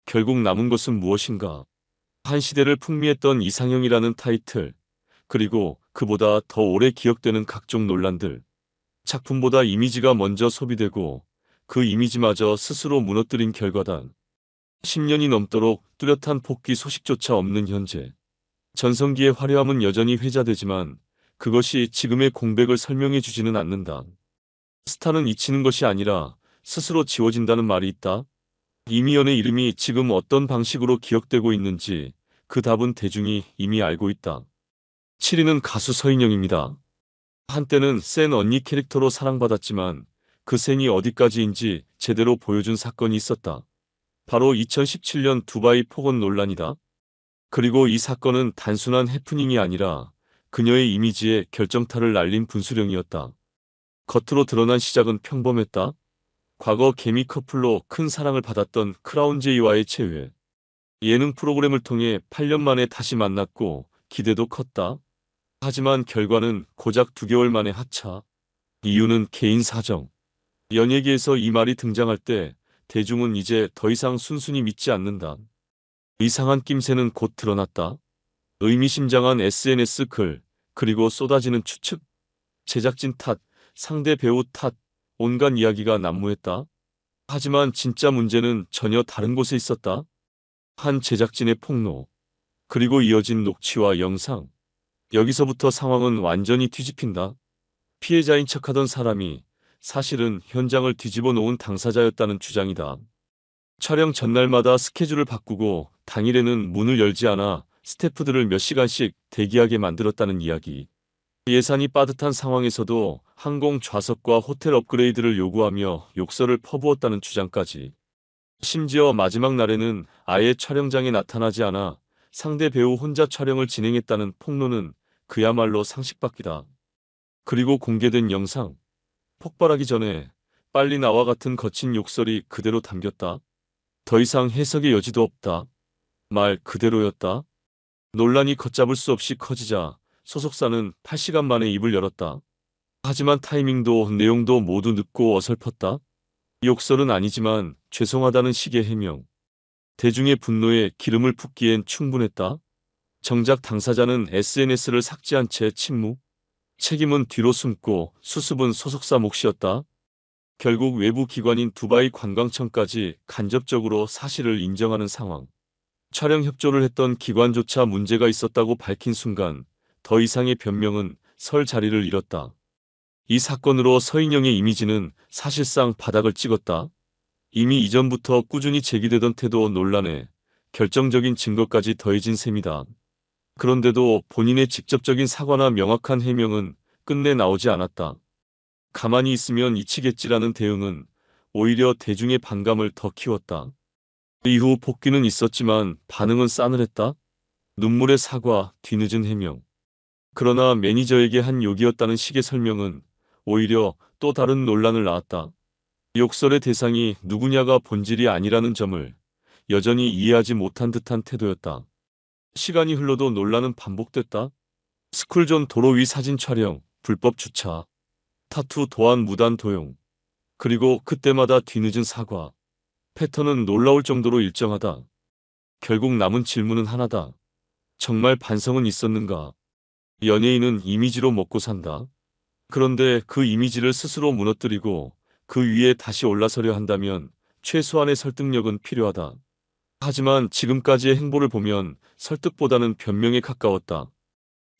결국 남은 것은 무엇인가? 한 시대를 풍미했던 이상형이라는 타이틀, 그리고 그보다 더 오래 기억되는 각종 논란들. 작품보다 이미지가 먼저 소비되고 그 이미지마저 스스로 무너뜨린 결과다. 10년이 넘도록 뚜렷한 복귀 소식조차 없는 현재. 전성기의 화려함은 여전히 회자되지만 그것이 지금의 공백을 설명해 주지는 않는다. 스타는 잊히는 것이 아니라 스스로 지워진다는 말이 있다. 이미연의 이름이 지금 어떤 방식으로 기억되고 있는지 그 답은 대중이 이미 알고 있다. 7위는 가수 서인영입니다. 한때는 센 언니 캐릭터로 사랑받았지만 그 센이 어디까지인지 제대로 보여준 사건이 있었다. 바로 2017년 두바이 폭언 논란이다. 그리고 이 사건은 단순한 해프닝이 아니라 그녀의 이미지에 결정타를 날린 분수령이었다. 겉으로 드러난 시작은 평범했다. 과거 개미 커플로 큰 사랑을 받았던 크라운 제이와의 재회. 예능 프로그램을 통해 8년 만에 다시 만났고 기대도 컸다. 하지만 결과는 고작 2개월 만에 하차. 이유는 개인 사정. 연예계에서 이 말이 등장할 때 대중은 이제 더 이상 순순히 믿지 않는다. 이상한 낌새는 곧 드러났다. 의미심장한 SNS 글, 그리고 쏟아지는 추측. 제작진 탓, 상대 배우 탓, 온갖 이야기가 난무했다. 하지만 진짜 문제는 전혀 다른 곳에 있었다. 한 제작진의 폭로, 그리고 이어진 녹취와 영상. 여기서부터 상황은 완전히 뒤집힌다. 피해자인 척하던 사람이 사실은 현장을 뒤집어 놓은 당사자였다는 주장이다. 촬영 전날마다 스케줄을 바꾸고 당일에는 문을 열지 않아 스태프들을 몇 시간씩 대기하게 만들었다는 이야기. 예산이 빠듯한 상황에서도 항공 좌석과 호텔 업그레이드를 요구하며 욕설을 퍼부었다는 주장까지. 심지어 마지막 날에는 아예 촬영장에 나타나지 않아 상대 배우 혼자 촬영을 진행했다는 폭로는 그야말로 상식밖이다. 그리고 공개된 영상. 폭발하기 전에 빨리 나와 같은 거친 욕설이 그대로 담겼다. 더 이상 해석의 여지도 없다. 말 그대로였다. 논란이 걷잡을 수 없이 커지자 소속사는 8시간 만에 입을 열었다. 하지만 타이밍도 내용도 모두 늦고 어설펐다. 욕설은 아니지만 죄송하다는 식의 해명. 대중의 분노에 기름을 붓기엔 충분했다. 정작 당사자는 SNS를 삭제한 채 침묵. 책임은 뒤로 숨고 수습은 소속사 몫이었다. 결국 외부 기관인 두바이 관광청까지 간접적으로 사실을 인정하는 상황. 촬영 협조를 했던 기관조차 문제가 있었다고 밝힌 순간 더 이상의 변명은 설 자리를 잃었다. 이 사건으로 서인영의 이미지는 사실상 바닥을 찍었다. 이미 이전부터 꾸준히 제기되던 태도 논란에 결정적인 증거까지 더해진 셈이다. 그런데도 본인의 직접적인 사과나 명확한 해명은 끝내 나오지 않았다. 가만히 있으면 잊히겠지라는 대응은 오히려 대중의 반감을 더 키웠다. 이후 복귀는 있었지만 반응은 싸늘했다. 눈물의 사과, 뒤늦은 해명. 그러나 매니저에게 한 욕이었다는 식의 설명은 오히려 또 다른 논란을 낳았다. 욕설의 대상이 누구냐가 본질이 아니라는 점을 여전히 이해하지 못한 듯한 태도였다. 시간이 흘러도 논란은 반복됐다. 스쿨존 도로 위 사진 촬영, 불법 주차, 타투 도안 무단 도용, 그리고 그때마다 뒤늦은 사과. 패턴은 놀라울 정도로 일정하다. 결국 남은 질문은 하나다. 정말 반성은 있었는가? 연예인은 이미지로 먹고 산다. 그런데 그 이미지를 스스로 무너뜨리고 그 위에 다시 올라서려 한다면 최소한의 설득력은 필요하다. 하지만 지금까지의 행보를 보면 설득보다는 변명에 가까웠다.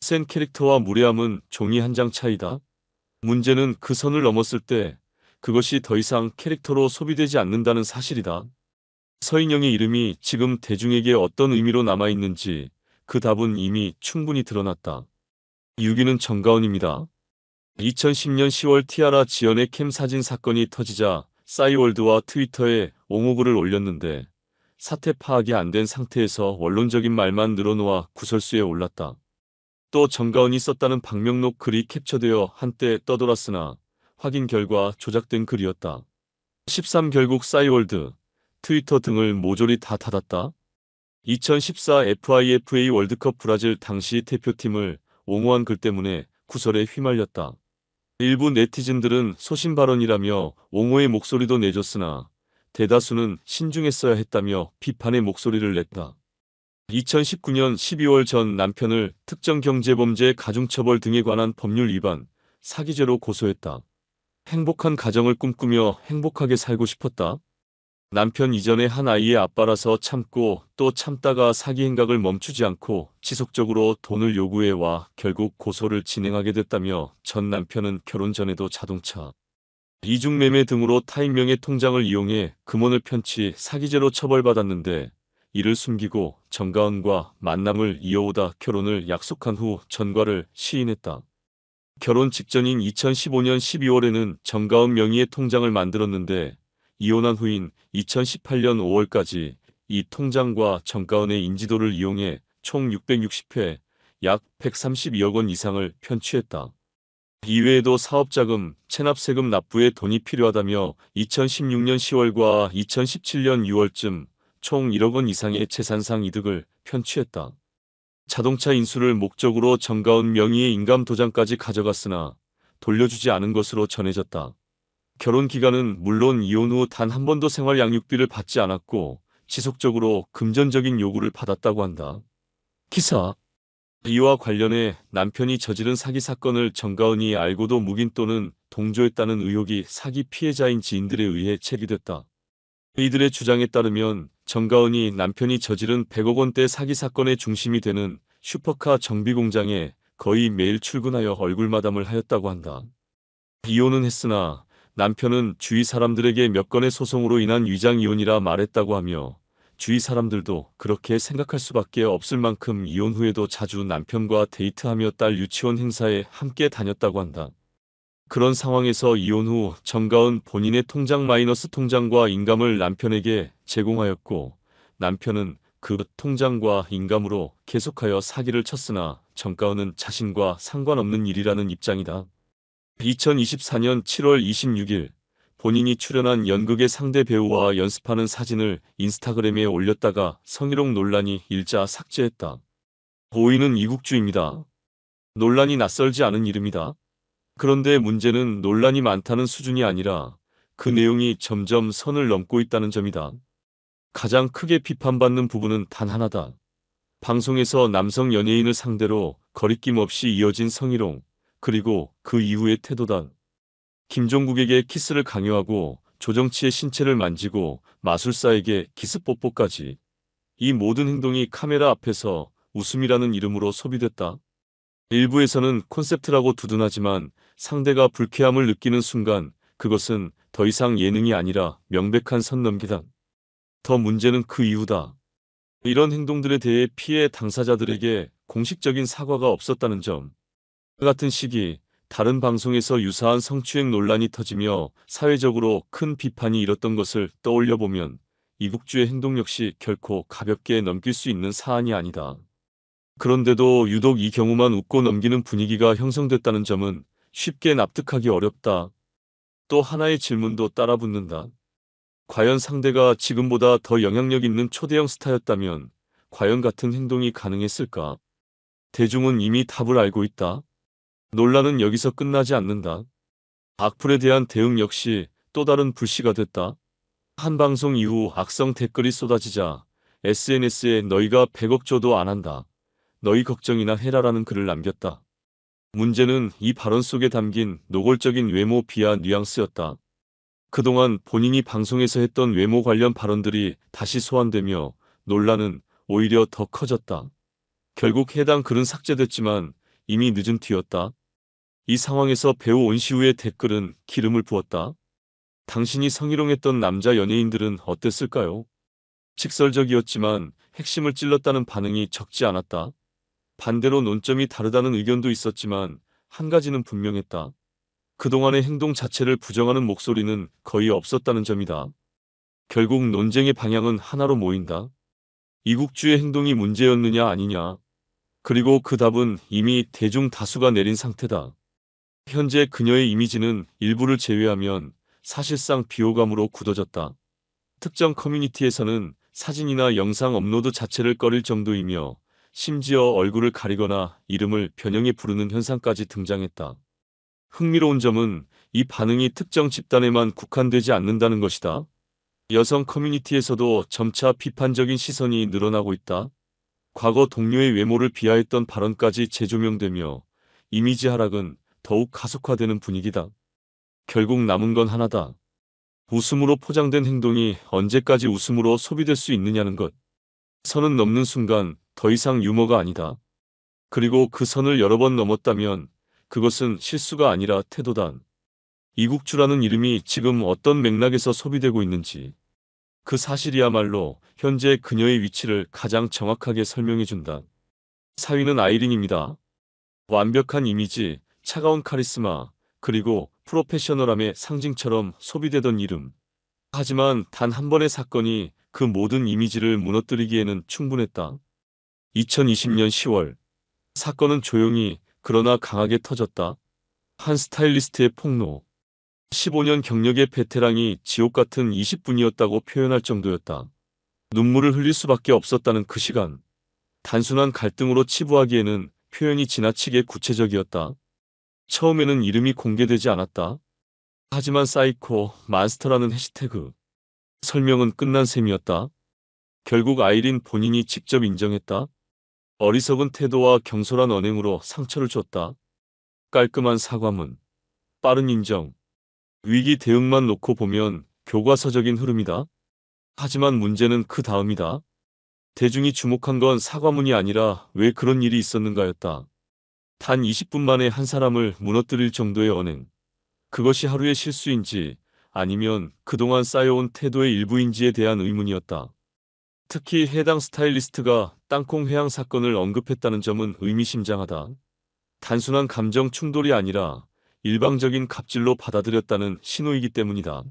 센 캐릭터와 무례함은 종이 한 장 차이다. 문제는 그 선을 넘었을 때 그것이 더 이상 캐릭터로 소비되지 않는다는 사실이다. 서인영의 이름이 지금 대중에게 어떤 의미로 남아있는지 그 답은 이미 충분히 드러났다. 6위는 정가은입니다. 2010년 10월 티아라 지연의 캠 사진 사건이 터지자 싸이월드와 트위터에 옹호글을 올렸는데 사태 파악이 안 된 상태에서 원론적인 말만 늘어놓아 구설수에 올랐다. 또 정가은이 썼다는 방명록 글이 캡처되어 한때 떠돌았으나 확인 결과 조작된 글이었다. 13 결국 싸이월드, 트위터 등을 모조리 다 닫았다. 2014 FIFA 월드컵 브라질 당시 대표팀을 옹호한 글 때문에 구설에 휘말렸다. 일부 네티즌들은 소신 발언이라며 옹호의 목소리도 내줬으나 대다수는 신중했어야 했다며 비판의 목소리를 냈다. 2019년 12월 전 남편을 특정 경제범죄 가중처벌 등에 관한 법률 위반, 사기죄로 고소했다. 행복한 가정을 꿈꾸며 행복하게 살고 싶었다. 남편 이전에 한 아이의 아빠라서 참고 또 참다가 사기 행각을 멈추지 않고 지속적으로 돈을 요구해와 결국 고소를 진행하게 됐다며 전 남편은 결혼 전에도 자동차, 이중매매 등으로 타인명의 통장을 이용해 금원을 편취 사기죄로 처벌받았는데 이를 숨기고 정가은과 만남을 이어오다 결혼을 약속한 후 전과를 시인했다. 결혼 직전인 2015년 12월에는 정가은 명의의 통장을 만들었는데 이혼한 후인 2018년 5월까지 이 통장과 정가은의 인지도를 이용해 총 660회 약 132억 원 이상을 편취했다. 이외에도 사업자금, 체납세금 납부에 돈이 필요하다며 2016년 10월과 2017년 6월쯤 총 1억 원 이상의 재산상 이득을 편취했다. 자동차 인수를 목적으로 정가은 명의의 인감도장까지 가져갔으나 돌려주지 않은 것으로 전해졌다. 결혼 기간은 물론 이혼 후 단 한 번도 생활 양육비를 받지 않았고 지속적으로 금전적인 요구를 받았다고 한다. 기사 이와 관련해 남편이 저지른 사기 사건을 정가은이 알고도 묵인 또는 동조했다는 의혹이 사기 피해자인 지인들에 의해 제기됐다. 이들의 주장에 따르면 정가은이 남편이 저지른 100억 원대 사기 사건의 중심이 되는 슈퍼카 정비 공장에 거의 매일 출근하여 얼굴 마담을 하였다고 한다. 이혼은 했으나 남편은 주위 사람들에게 몇 건의 소송으로 인한 위장 이혼이라 말했다고 하며 주위 사람들도 그렇게 생각할 수밖에 없을 만큼 이혼 후에도 자주 남편과 데이트하며 딸 유치원 행사에 함께 다녔다고 한다. 그런 상황에서 이혼 후 정가은 본인의 통장 마이너스 통장과 인감을 남편에게 제공하였고 남편은 그 통장과 인감으로 계속하여 사기를 쳤으나 정가은은 자신과 상관없는 일이라는 입장이다. 2024년 7월 26일 본인이 출연한 연극의 상대 배우와 연습하는 사진을 인스타그램에 올렸다가 성희롱 논란이 일자 삭제했다. 보이는 이국주입니다. 논란이 낯설지 않은 이름이다. 그런데 문제는 논란이 많다는 수준이 아니라 그 내용이 점점 선을 넘고 있다는 점이다. 가장 크게 비판받는 부분은 단 하나다. 방송에서 남성 연예인을 상대로 거리낌 없이 이어진 성희롱, 그리고 그 이후의 태도다. 김종국에게 키스를 강요하고 조정치의 신체를 만지고 마술사에게 기습뽀뽀까지. 이 모든 행동이 카메라 앞에서 웃음이라는 이름으로 소비됐다. 일부에서는 콘셉트라고 두둔하지만 상대가 불쾌함을 느끼는 순간 그것은 더 이상 예능이 아니라 명백한 선 넘기다. 더 문제는 그 이유다. 이런 행동들에 대해 피해 당사자들에게 공식적인 사과가 없었다는 점. 같은 시기 다른 방송에서 유사한 성추행 논란이 터지며 사회적으로 큰 비판이 일었던 것을 떠올려 보면 이국주의 행동 역시 결코 가볍게 넘길 수 있는 사안이 아니다. 그런데도 유독 이 경우만 웃고 넘기는 분위기가 형성됐다는 점은 쉽게 납득하기 어렵다. 또 하나의 질문도 따라붙는다. 과연 상대가 지금보다 더 영향력 있는 초대형 스타였다면 과연 같은 행동이 가능했을까? 대중은 이미 답을 알고 있다. 논란은 여기서 끝나지 않는다. 악플에 대한 대응 역시 또 다른 불씨가 됐다. 한 방송 이후 악성 댓글이 쏟아지자 SNS에 너희가 100억 줘도 안 한다. 너희 걱정이나 해라라는 글을 남겼다. 문제는 이 발언 속에 담긴 노골적인 외모 비하 뉘앙스였다. 그동안 본인이 방송에서 했던 외모 관련 발언들이 다시 소환되며 논란은 오히려 더 커졌다. 결국 해당 글은 삭제됐지만 이미 늦은 뒤였다. 이 상황에서 배우 온시우의 댓글은 기름을 부었다. 당신이 성희롱했던 남자 연예인들은 어땠을까요? 직설적이었지만 핵심을 찔렀다는 반응이 적지 않았다. 반대로 논점이 다르다는 의견도 있었지만 한 가지는 분명했다. 그동안의 행동 자체를 부정하는 목소리는 거의 없었다는 점이다. 결국 논쟁의 방향은 하나로 모인다. 이국주의 행동이 문제였느냐 아니냐. 그리고 그 답은 이미 대중 다수가 내린 상태다. 현재 그녀의 이미지는 일부를 제외하면 사실상 비호감으로 굳어졌다. 특정 커뮤니티에서는 사진이나 영상 업로드 자체를 꺼릴 정도이며 심지어 얼굴을 가리거나 이름을 변형해 부르는 현상까지 등장했다. 흥미로운 점은 이 반응이 특정 집단에만 국한되지 않는다는 것이다. 여성 커뮤니티에서도 점차 비판적인 시선이 늘어나고 있다. 과거 동료의 외모를 비하했던 발언까지 재조명되며 이미지 하락은 더욱 가속화되는 분위기다. 결국 남은 건 하나다. 웃음으로 포장된 행동이 언제까지 웃음으로 소비될 수 있느냐는 것. 선은 넘는 순간 더 이상 유머가 아니다. 그리고 그 선을 여러 번 넘었다면 그것은 실수가 아니라 태도다. 이국주라는 이름이 지금 어떤 맥락에서 소비되고 있는지 그 사실이야말로 현재 그녀의 위치를 가장 정확하게 설명해준다. 4위는 아이린입니다. 완벽한 이미지, 차가운 카리스마, 그리고 프로페셔널함의 상징처럼 소비되던 이름. 하지만 단 한 번의 사건이 그 모든 이미지를 무너뜨리기에는 충분했다. 2020년 10월 사건은 조용히 그러나 강하게 터졌다. 한 스타일리스트의 폭로. 15년 경력의 베테랑이 지옥 같은 20분이었다고 표현할 정도였다. 눈물을 흘릴 수밖에 없었다는 그 시간. 단순한 갈등으로 치부하기에는 표현이 지나치게 구체적이었다. 처음에는 이름이 공개되지 않았다. 하지만 사이코 마스터라는 해시태그. 설명은 끝난 셈이었다. 결국 아이린 본인이 직접 인정했다. 어리석은 태도와 경솔한 언행으로 상처를 줬다. 깔끔한 사과문, 빠른 인정, 위기 대응만 놓고 보면 교과서적인 흐름이다. 하지만 문제는 그 다음이다. 대중이 주목한 건 사과문이 아니라 왜 그런 일이 있었는가였다. 단 20분 만에 한 사람을 무너뜨릴 정도의 언행. 그것이 하루의 실수인지 아니면 그동안 쌓여온 태도의 일부인지에 대한 의문이었다. 특히 해당 스타일리스트가 땅콩 회항 사건을 언급했다는 점은 의미심장하다. 단순한 감정 충돌이 아니라 일방적인 갑질로 받아들였다는 신호이기 때문이다.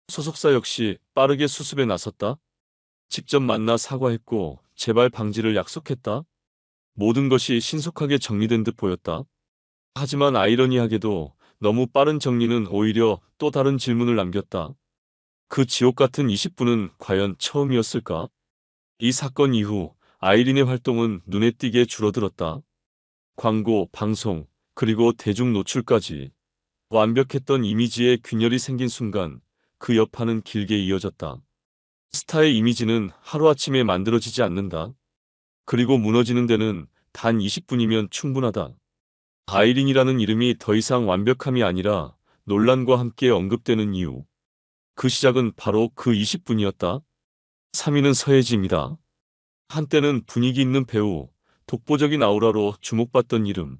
소속사 역시 빠르게 수습에 나섰다. 직접 만나 사과했고 재발 방지를 약속했다. 모든 것이 신속하게 정리된 듯 보였다. 하지만 아이러니하게도 너무 빠른 정리는 오히려 또 다른 질문을 남겼다. 그 지옥 같은 20분은 과연 처음이었을까? 이 사건 이후 아이린의 활동은 눈에 띄게 줄어들었다. 광고, 방송, 그리고 대중 노출까지 완벽했던 이미지에 균열이 생긴 순간 그 여파는 길게 이어졌다. 스타의 이미지는 하루아침에 만들어지지 않는다. 그리고 무너지는 데는 단 20분이면 충분하다. 아이린이라는 이름이 더 이상 완벽함이 아니라 논란과 함께 언급되는 이유. 그 시작은 바로 그 20분이었다. 3위는 서예지입니다. 한때는 분위기 있는 배우, 독보적인 아우라로 주목받던 이름.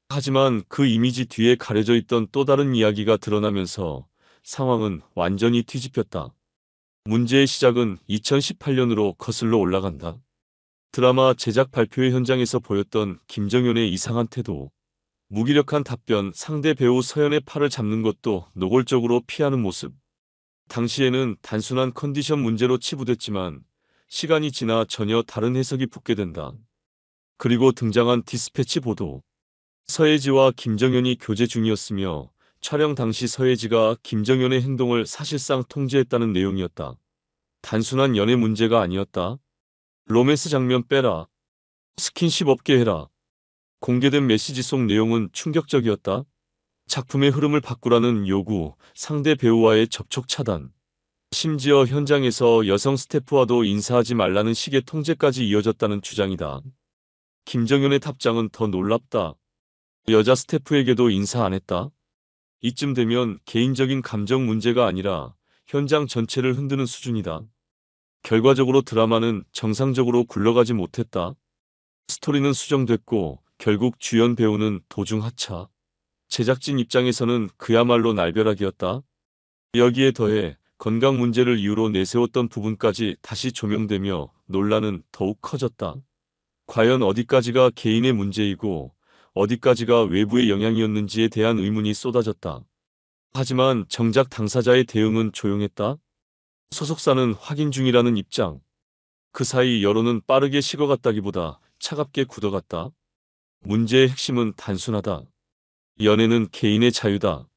하지만 그 이미지 뒤에 가려져 있던 또 다른 이야기가 드러나면서 상황은 완전히 뒤집혔다. 문제의 시작은 2018년으로 거슬러 올라간다. 드라마 제작 발표회 현장에서 보였던 김정현의 이상한 태도. 무기력한 답변, 상대 배우 서연의 팔을 잡는 것도 노골적으로 피하는 모습. 당시에는 단순한 컨디션 문제로 치부됐지만 시간이 지나 전혀 다른 해석이 붙게 된다. 그리고 등장한 디스패치 보도. 서예지와 김정현이 교제 중이었으며 촬영 당시 서예지가 김정현의 행동을 사실상 통제했다는 내용이었다. 단순한 연애 문제가 아니었다. 로맨스 장면 빼라. 스킨십 없게 해라. 공개된 메시지 속 내용은 충격적이었다. 작품의 흐름을 바꾸라는 요구, 상대 배우와의 접촉 차단. 심지어 현장에서 여성 스태프와도 인사하지 말라는 식의 통제까지 이어졌다는 주장이다. 김정현의 탑장은 더 놀랍다. 여자 스태프에게도 인사 안 했다. 이쯤 되면 개인적인 감정 문제가 아니라 현장 전체를 흔드는 수준이다. 결과적으로 드라마는 정상적으로 굴러가지 못했다. 스토리는 수정됐고 결국 주연 배우는 도중 하차. 제작진 입장에서는 그야말로 날벼락이었다. 여기에 더해 건강 문제를 이유로 내세웠던 부분까지 다시 조명되며 논란은 더욱 커졌다. 과연 어디까지가 개인의 문제이고 어디까지가 외부의 영향이었는지에 대한 의문이 쏟아졌다. 하지만 정작 당사자의 대응은 조용했다. 소속사는 확인 중이라는 입장. 그 사이 여론은 빠르게 식어갔다기보다 차갑게 굳어갔다. 문제의 핵심은 단순하다. 연애는 개인의 자유다.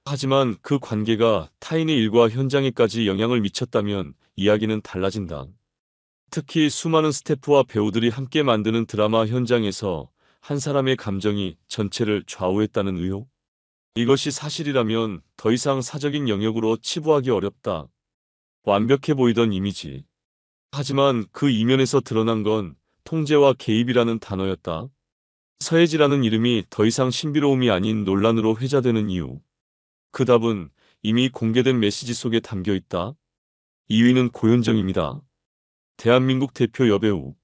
하지만 그 관계가 타인의 일과 현장에까지 영향을 미쳤다면 이야기는 달라진다. 특히 수많은 스태프와 배우들이 함께 만드는 드라마 현장에서 한 사람의 감정이 전체를 좌우했다는 의혹? 이것이 사실이라면 더 이상 사적인 영역으로 치부하기 어렵다. 완벽해 보이던 이미지. 하지만 그 이면에서 드러난 건 통제와 개입이라는 단어였다. 서예지라는 이름이 더 이상 신비로움이 아닌 논란으로 회자되는 이유. 그 답은 이미 공개된 메시지 속에 담겨 있다. 2위는 고현정입니다. 대한민국 대표 여배우.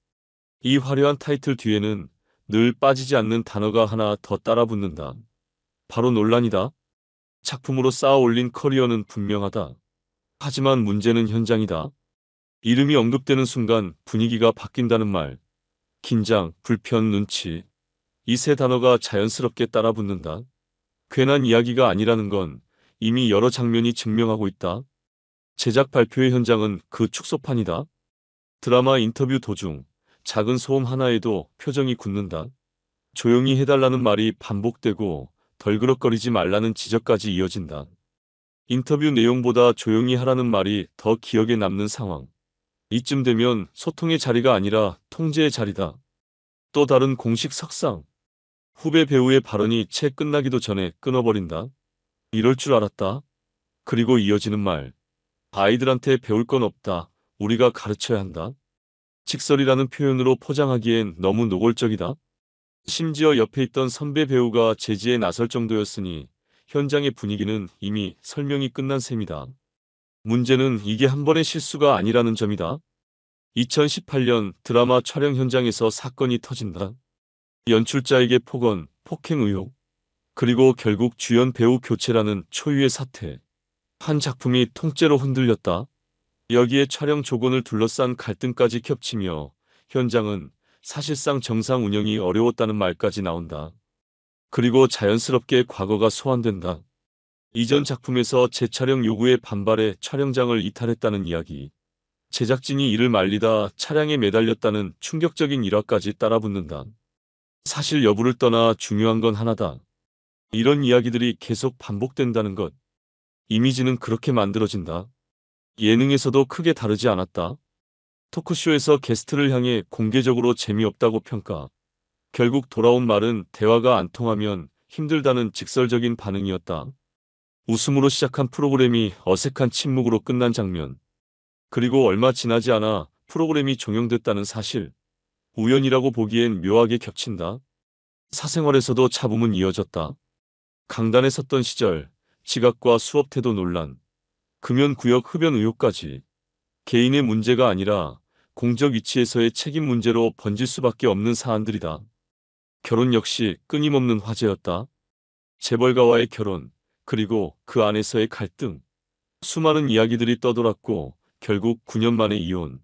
이 화려한 타이틀 뒤에는 늘 빠지지 않는 단어가 하나 더 따라붙는다. 바로 논란이다. 작품으로 쌓아 올린 커리어는 분명하다. 하지만 문제는 현장이다. 이름이 언급되는 순간 분위기가 바뀐다는 말. 긴장, 불편, 눈치. 이 세 단어가 자연스럽게 따라붙는다. 괜한 이야기가 아니라는 건 이미 여러 장면이 증명하고 있다. 제작 발표회 현장은 그 축소판이다. 드라마 인터뷰 도중 작은 소음 하나에도 표정이 굳는다. 조용히 해달라는 말이 반복되고 덜그럭거리지 말라는 지적까지 이어진다. 인터뷰 내용보다 조용히 하라는 말이 더 기억에 남는 상황. 이쯤 되면 소통의 자리가 아니라 통제의 자리다. 또 다른 공식 석상. 후배 배우의 발언이 채 끝나기도 전에 끊어버린다. 이럴 줄 알았다. 그리고 이어지는 말. 아이들한테 배울 건 없다. 우리가 가르쳐야 한다. 직설이라는 표현으로 포장하기엔 너무 노골적이다. 심지어 옆에 있던 선배 배우가 제지에 나설 정도였으니 현장의 분위기는 이미 설명이 끝난 셈이다. 문제는 이게 한 번의 실수가 아니라는 점이다. 2018년 드라마 촬영 현장에서 사건이 터진다. 연출자에게 폭언, 폭행 의혹, 그리고 결국 주연 배우 교체라는 초유의 사태. 한 작품이 통째로 흔들렸다. 여기에 촬영 조건을 둘러싼 갈등까지 겹치며 현장은 사실상 정상 운영이 어려웠다는 말까지 나온다. 그리고 자연스럽게 과거가 소환된다. 이전 작품에서 재촬영 요구에 반발해 촬영장을 이탈했다는 이야기. 제작진이 이를 말리다 차량에 매달렸다는 충격적인 일화까지 따라붙는다. 사실 여부를 떠나 중요한 건 하나다. 이런 이야기들이 계속 반복된다는 것. 이미지는 그렇게 만들어진다. 예능에서도 크게 다르지 않았다. 토크쇼에서 게스트를 향해 공개적으로 재미없다고 평가. 결국 돌아온 말은 대화가 안 통하면 힘들다는 직설적인 반응이었다. 웃음으로 시작한 프로그램이 어색한 침묵으로 끝난 장면. 그리고 얼마 지나지 않아 프로그램이 종영됐다는 사실. 우연이라고 보기엔 묘하게 겹친다. 사생활에서도 잡음은 이어졌다. 강단에 섰던 시절, 지각과 수업 태도 논란, 금연구역 흡연 의혹까지. 개인의 문제가 아니라 공적 위치에서의 책임 문제로 번질 수밖에 없는 사안들이다. 결혼 역시 끊임없는 화제였다. 재벌가와의 결혼, 그리고 그 안에서의 갈등. 수많은 이야기들이 떠돌았고 결국 9년 만에 이혼.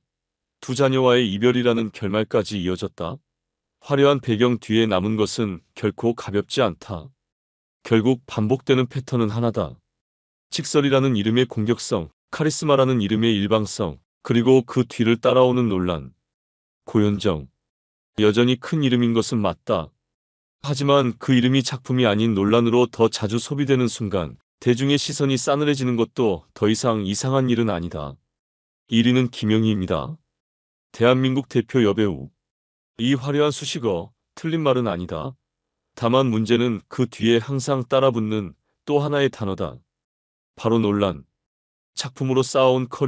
두 자녀와의 이별이라는 결말까지 이어졌다. 화려한 배경 뒤에 남은 것은 결코 가볍지 않다. 결국 반복되는 패턴은 하나다. 직설이라는 이름의 공격성, 카리스마라는 이름의 일방성, 그리고 그 뒤를 따라오는 논란. 고현정. 여전히 큰 이름인 것은 맞다. 하지만 그 이름이 작품이 아닌 논란으로 더 자주 소비되는 순간 대중의 시선이 싸늘해지는 것도 더 이상 이상한 일은 아니다. 1위는 김영희입니다. 대한민국 대표 여배우. 이 화려한 수식어, 틀린 말은 아니다. 다만 문제는 그 뒤에 항상 따라붙는 또 하나의 단어다. 바로 논란. 작품으로 쌓아온 커리어